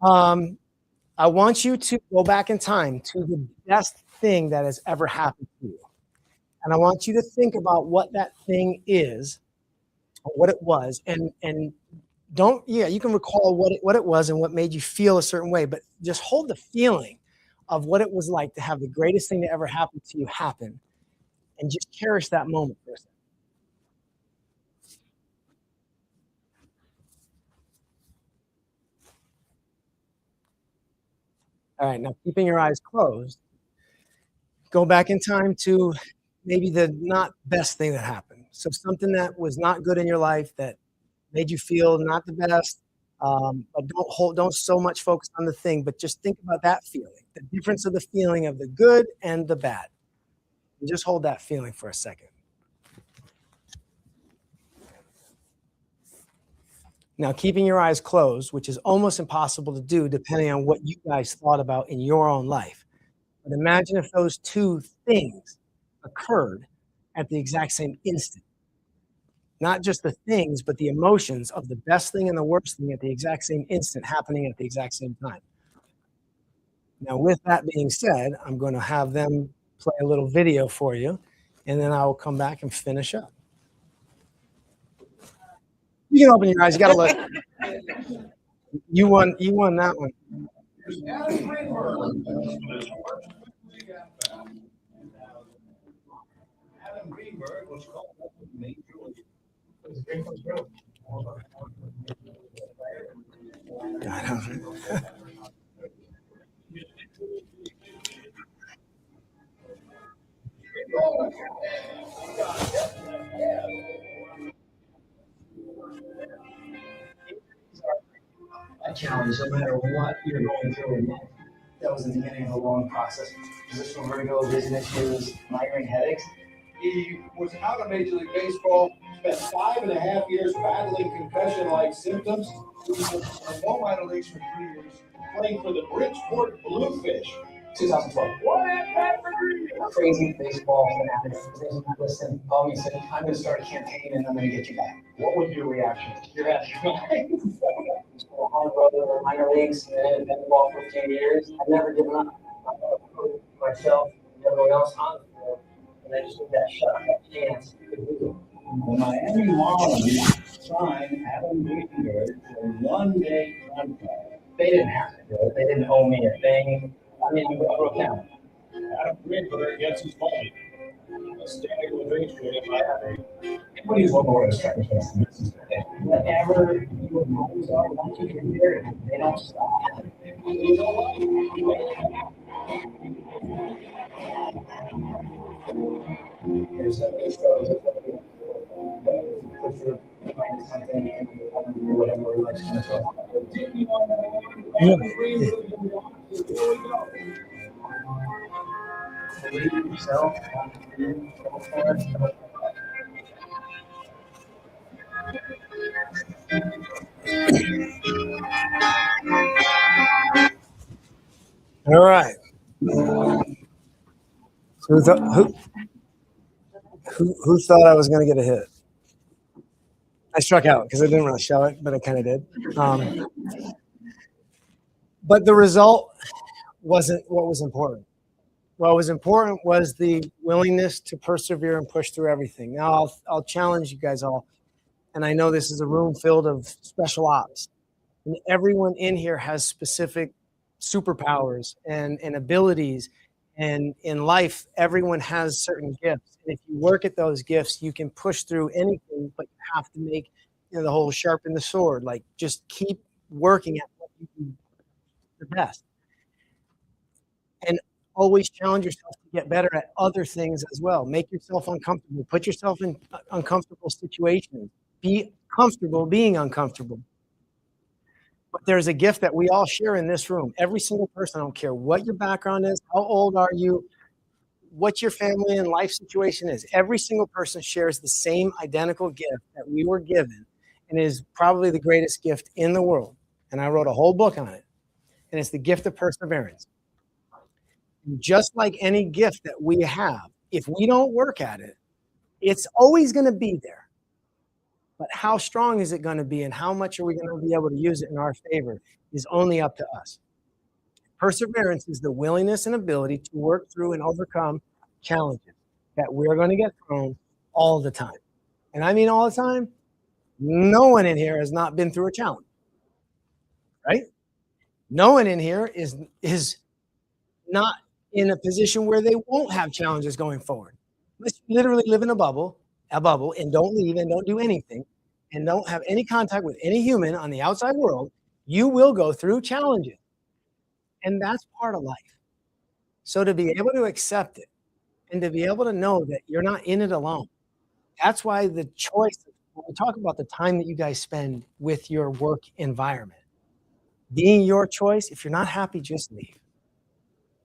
I want you to go back in time to the best thing that has ever happened to you. And I want you to think about what that thing is, or what it was, and you can recall what it was and what made you feel a certain way, but just hold the feeling of what it was like to have the greatest thing that ever happened to you happen, and just cherish that moment for a second. All right, now keeping your eyes closed, go back in time to maybe the not best thing that happened. So something that was not good in your life that made you feel not the best, but don't so much focus on the thing, but just think about that feeling, the difference of the feeling of the good and the bad. And just hold that feeling for a second. Now, keeping your eyes closed, which is almost impossible to do depending on what you guys thought about in your own life. But imagine if those two things occurred at the exact same instant. Not just the things, but the emotions of the best thing and the worst thing at the exact same instant happening at the exact same time. Now, with that being said, I'm going to have them play a little video for you, and then I will come back and finish up. You can open your eyes. You got to look. You won that one. Adam Greenberg was called up with the major league. A challenge, no matter what you're going through in life. That was the beginning of a long process. Positional vertigo, vision issues, migraine headaches. He was out of Major League Baseball, spent 5.5 years battling concussion-like symptoms. He was in the low minor leagues for 3 years, playing for the Bridgeport Bluefish. 2012. Crazy baseball fanatic. Listen, call me and said, I'm going to start a campaign and I'm going to get you back. What was your reaction? Your reaction? On the road in the minor leagues and then been involved for a few years. I've never given up. I put myself and everyone else on the field, and I just need that shot, that chance. The Miami Marlins signed Adam Greenberg for a one-day contract. They didn't have to do it. They didn't owe me a thing. I mean, I broke down. Adam Greenberg gets his money. A standing ovation in Miami. Everybody's looking for a second chance. Whatever your goals are, once you get there, they don't stop. There's something whatever life's going to throw. Believe in yourself. All right. So who thought I was going to get a hit? I struck out because I didn't really show it, but I kind of did. But the result wasn't what was important. What was important was the willingness to persevere and push through everything. Now, I'll challenge you guys all, and I know this is a room filled of special ops, and everyone in here has specific superpowers and abilities And in life, everyone has certain gifts. And if you work at those gifts, you can push through anything, but you have to make the whole sharpen the sword. Like, just keep working at what you do the best. And always challenge yourself to get better at other things as well. Make yourself uncomfortable. Put yourself in uncomfortable situations. Be comfortable being uncomfortable. But there's a gift that we all share in this room. Every single person, I don't care what your background is, how old are you, what your family and life situation is. Every single person shares the same identical gift that we were given, and is probably the greatest gift in the world. And I wrote a whole book on it. And it's the gift of perseverance. And just like any gift that we have, if we don't work at it, it's always going to be there. But how strong is it going to be, and how much are we going to be able to use it in our favor is only up to us. Perseverance is the willingness and ability to work through and overcome challenges that we're going to get thrown all the time. And I mean all the time. No one in here has not been through a challenge, right? No one in here is not in a position where they won't have challenges going forward. Let's literally live in a bubble, and don't leave and don't do anything and don't have any contact with any human on the outside world. You will go through challenges. And that's part of life. So to be able to accept it and to be able to know that you're not in it alone, that's why the choice, when we talk about the time that you guys spend with your work environment, being your choice, if you're not happy, just leave.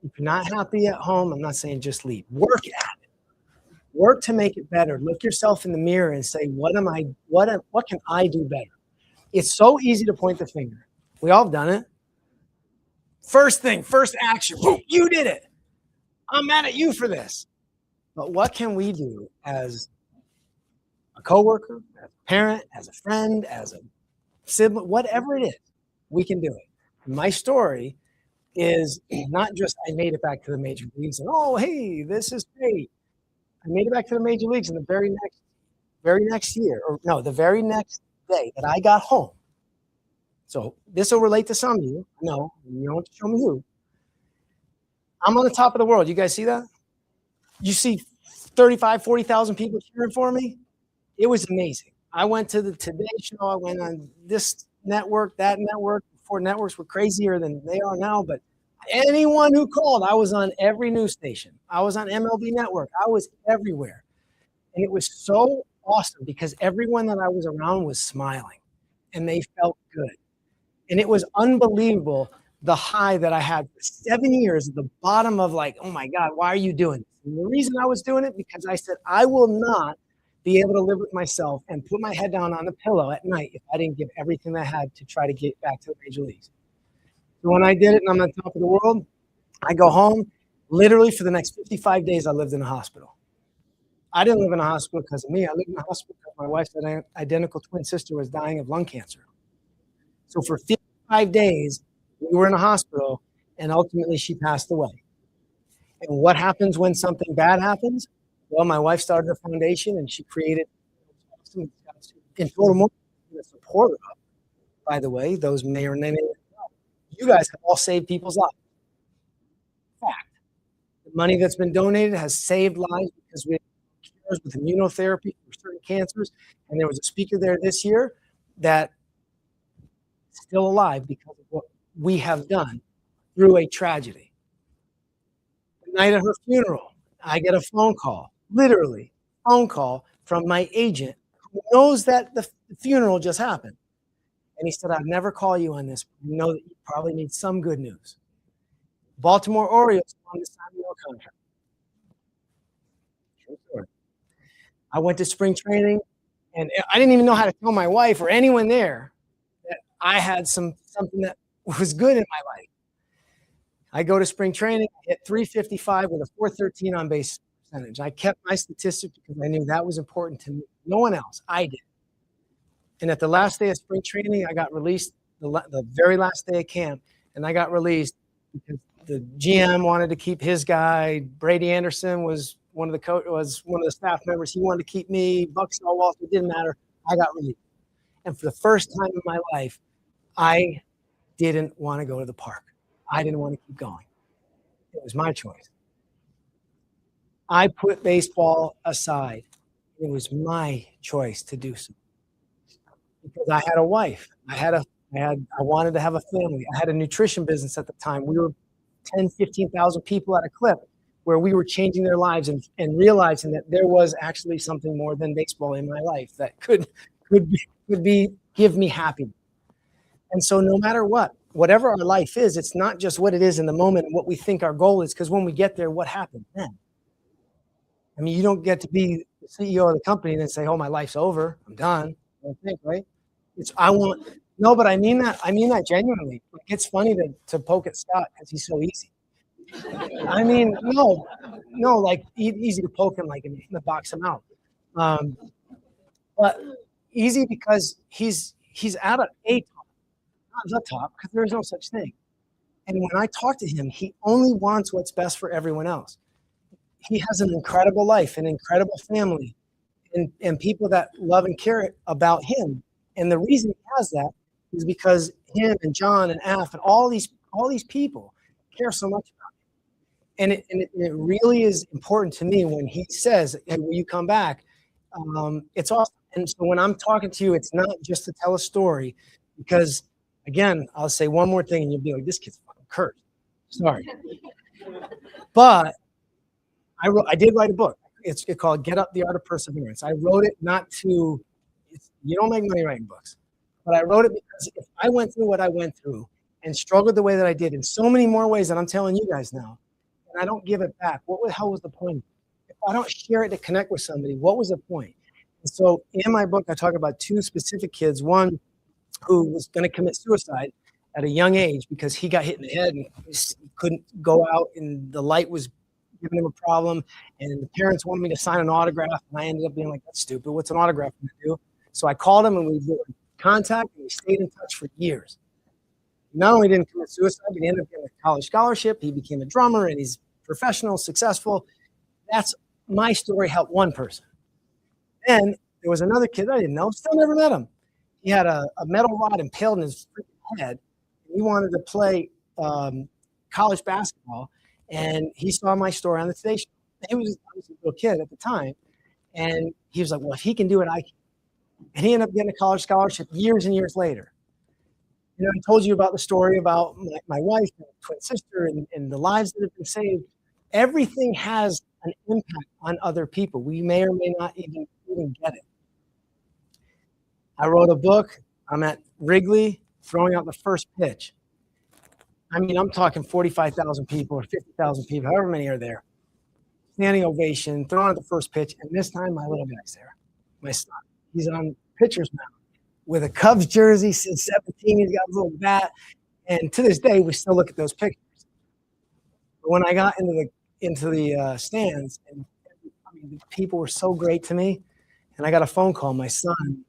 If you're not happy at home, I'm not saying just leave. Work at it. Work to make it better. Look yourself in the mirror and say, what can I do better? It's so easy to point the finger. We all have done it. First thing, first action, boom, you did it. I'm mad at you for this. But what can we do as a coworker, as a parent, as a friend, as a sibling, whatever it is, we can do it. My story is not just I made it back to the major leagues and, oh, hey, this is great. I made it back to the major leagues in the very next year, or no, the very next day that I got home. So this will relate to some of you. No, you don't have to show me who. I'm on the top of the world. You guys see that? You see 35, 40,000 people cheering for me? It was amazing. I went to the Today Show. I went on this network, that network, before networks were crazier than they are now. But anyone who called, I was on every news station. I was on MLB Network. I was everywhere. And it was so awesome because everyone that I was around was smiling and they felt good. And it was unbelievable, the high that I had for 7 years at the bottom of like, oh my God, why are you doing this? And the reason I was doing it, because I said, I will not be able to live with myself and put my head down on the pillow at night if I didn't give everything I had to try to get back to the major leagues. So when I did it and I'm on top of the world, I go home. Literally for the next 55 days, I lived in a hospital. I didn't live in a hospital because of me. I lived in a hospital because my wife's identical twin sister was dying of lung cancer. So for 55 days, we were in a hospital, and ultimately she passed away. And what happens when something bad happens? Well, my wife started a foundation, and she created in total more support of, by the way, those may or may not. You guys have all saved people's lives. Fact. The money that's been donated has saved lives because we have cures with immunotherapy for certain cancers. And there was a speaker there this year that is still alive because of what we have done through a tragedy. The night of her funeral, I get a phone call, literally phone call from my agent who knows that the funeral just happened. And he said, I'd never call you on this, but you know that you probably need some good news. Baltimore Orioles wanted to sign your contract. Sure. I went to spring training, and I didn't even know how to tell my wife or anyone there that I had something that was good in my life. I go to spring training, I hit 355 with a 413 on base percentage. I kept my statistics because I knew that was important to me. No one else. I did. And at the last day of spring training, I got released the very last day of camp, and I got released because the GM wanted to keep his guy. Brady Anderson was one of the staff members. He wanted to keep me. Buck Showalter, it didn't matter. I got released. And for the first time in my life, I didn't want to go to the park. I didn't want to keep going. It was my choice. I put baseball aside. It was my choice to do so because I had a wife. I wanted to have a family. I had a nutrition business at the time. We were 10, 15,000 people at a clip where we were changing their lives and realizing that there was actually something more than baseball in my life that could give me happiness. And so no matter whatever our life is, it's not just what it is in the moment and what we think our goal is, because when we get there, what happens then? I mean, you don't get to be the CEO of the company and then say, oh, my life's over. I'm done. I don't think, right? No, but I mean that genuinely. It's funny to poke at Scott because he's so easy. I mean, no, like easy to poke him, like, and box him out. But easy because he's at a top, not the top, because there is no such thing. And when I talk to him, he only wants what's best for everyone else. He has an incredible life, an incredible family, and people that love and care about him. And the reason he has that is because him and John and Af and all these people care so much about him. And it really is important to me when he says, hey, will you come back? It's awesome. And so when I'm talking to you, it's not just to tell a story, because again, I'll say one more thing and you'll be like, this kid's fucking cursed. Sorry. But I did write a book. It's called Get Up, The Art of Perseverance. I wrote it not to, you don't make money writing books, but I wrote it because if I went through what I went through and struggled the way that I did in so many more ways that I'm telling you guys now, and I don't give it back, what the hell was the point? If I don't share it to connect with somebody, what was the point? And so in my book, I talk about two specific kids, one who was going to commit suicide at a young age because he got hit in the head and he couldn't go out and the light was giving him a problem, and the parents wanted me to sign an autograph, and I ended up being like, that's stupid. What's an autograph going to do? So I called him, and we were in contact, and we stayed in touch for years. Not only didn't commit suicide, but he ended up getting a college scholarship. He became a drummer, and he's professional, successful. That's my story, helped one person. Then there was another kid I didn't know, still never met him. He had a metal rod impaled in his freaking head. He wanted to play college basketball. And he saw my story on the Today Show. He was a little kid at the time. And he was like, well, if he can do it, I can. And he ended up getting a college scholarship years and years later. You know, I told you about the story about my wife and twin sister and the lives that have been saved. Everything has an impact on other people. We may or may not even get it. I wrote a book. I'm at Wrigley throwing out the first pitch. I mean, I'm talking 45,000 people or 50,000 people, however many are there. Standing ovation, throwing out the first pitch. And this time, my little guy's there, my son. He's on pitcher's mound with a Cubs jersey since 17. He's got a little bat. And to this day, we still look at those pictures. But when I got into the stands, and I mean, the people were so great to me. And I got a phone call. My son,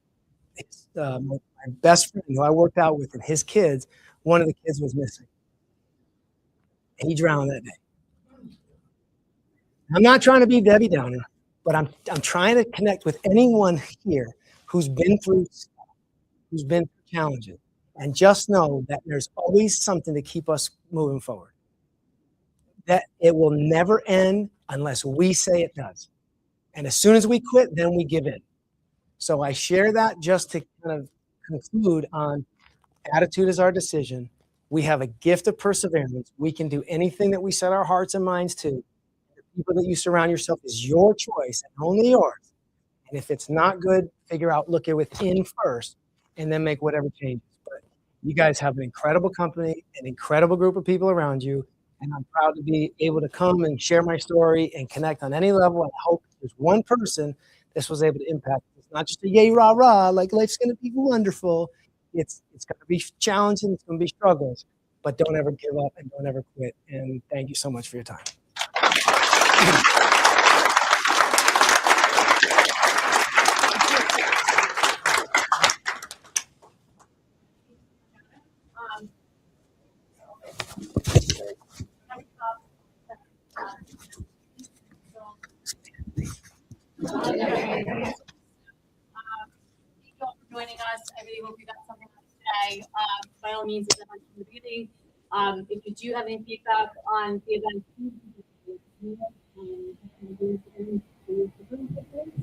my best friend who I worked out with, and his kids, one of the kids was missing. And he drowned that day. I'm not trying to be Debbie Downer, but I'm trying to connect with anyone here who's been through stuff, who's been through challenges, and just know that there's always something to keep us moving forward. That it will never end unless we say it does. And as soon as we quit, then we give in. So I share that just to kind of conclude on attitude is our decision. We have a gift of perseverance. We can do anything that we set our hearts and minds to. The people that you surround yourself is your choice and only yours. And if it's not good, figure out, look at within first, and then make whatever changes. But you guys have an incredible company, an incredible group of people around you, and I'm proud to be able to come and share my story and connect on any level. And I hope there's one person this was able to impact. It's not just a yay, rah, rah, like life's going to be wonderful. It's going to be challenging. It's going to be struggles, but don't ever give up and don't ever quit. And thank you so much for your time. Thank you all for joining us. I really hope you got something out today. By all means, as I mentioned in the beginning, if you do have any feedback on the event, please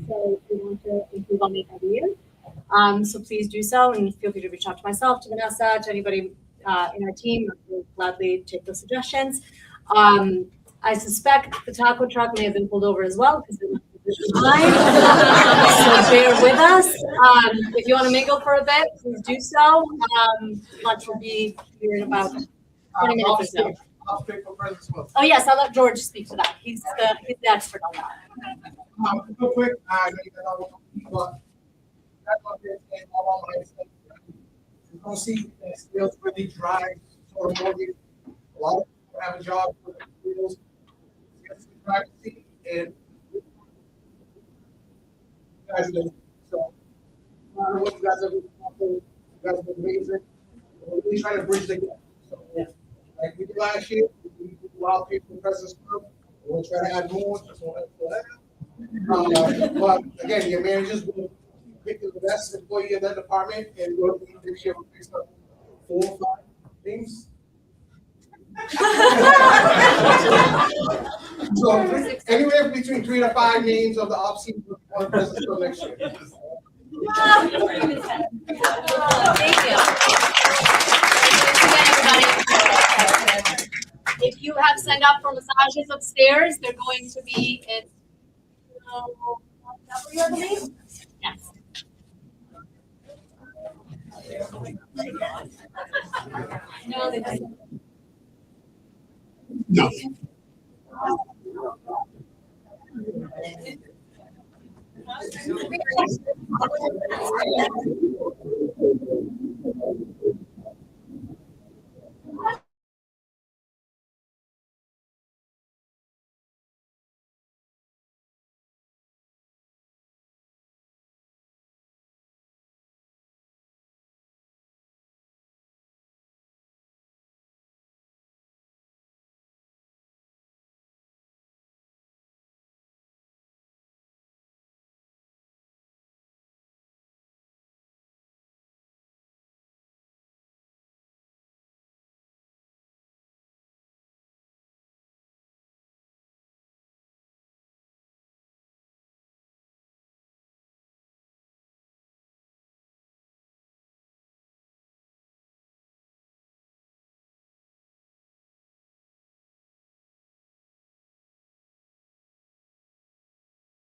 So we want to improve on it every year. So please do so, and feel free to reach out to myself, to Vanessa, to anybody in our team. We'll gladly take those suggestions. I suspect the taco truck may have been pulled over as well because time. So bear with us. If you want to mingle for a bit, please do so. Lunch will be here in about 20 minutes or so. Oh yes, I'll let George speak to that. He's the expert on that. Real quick, you don't see that skills really drive toward mortgage. A lot of people have a job for the skills, privacy, and you guys are doing. So, no matter what you guys have been doing, you guys have been amazing. We're really trying to bridge the gap. So, like we did last year, we did a lot of people in President's Club. We'll try to add more. But again, your managers will pick the best employee in that department and we'll make sure we fix up 4 or 5 things. So anywhere between 3 to 5 names of the ops team on President's Club next year. Thank you. Everybody. If you have signed up for massages upstairs, they're going to be in W, I believe. Yes. No, they don't. No.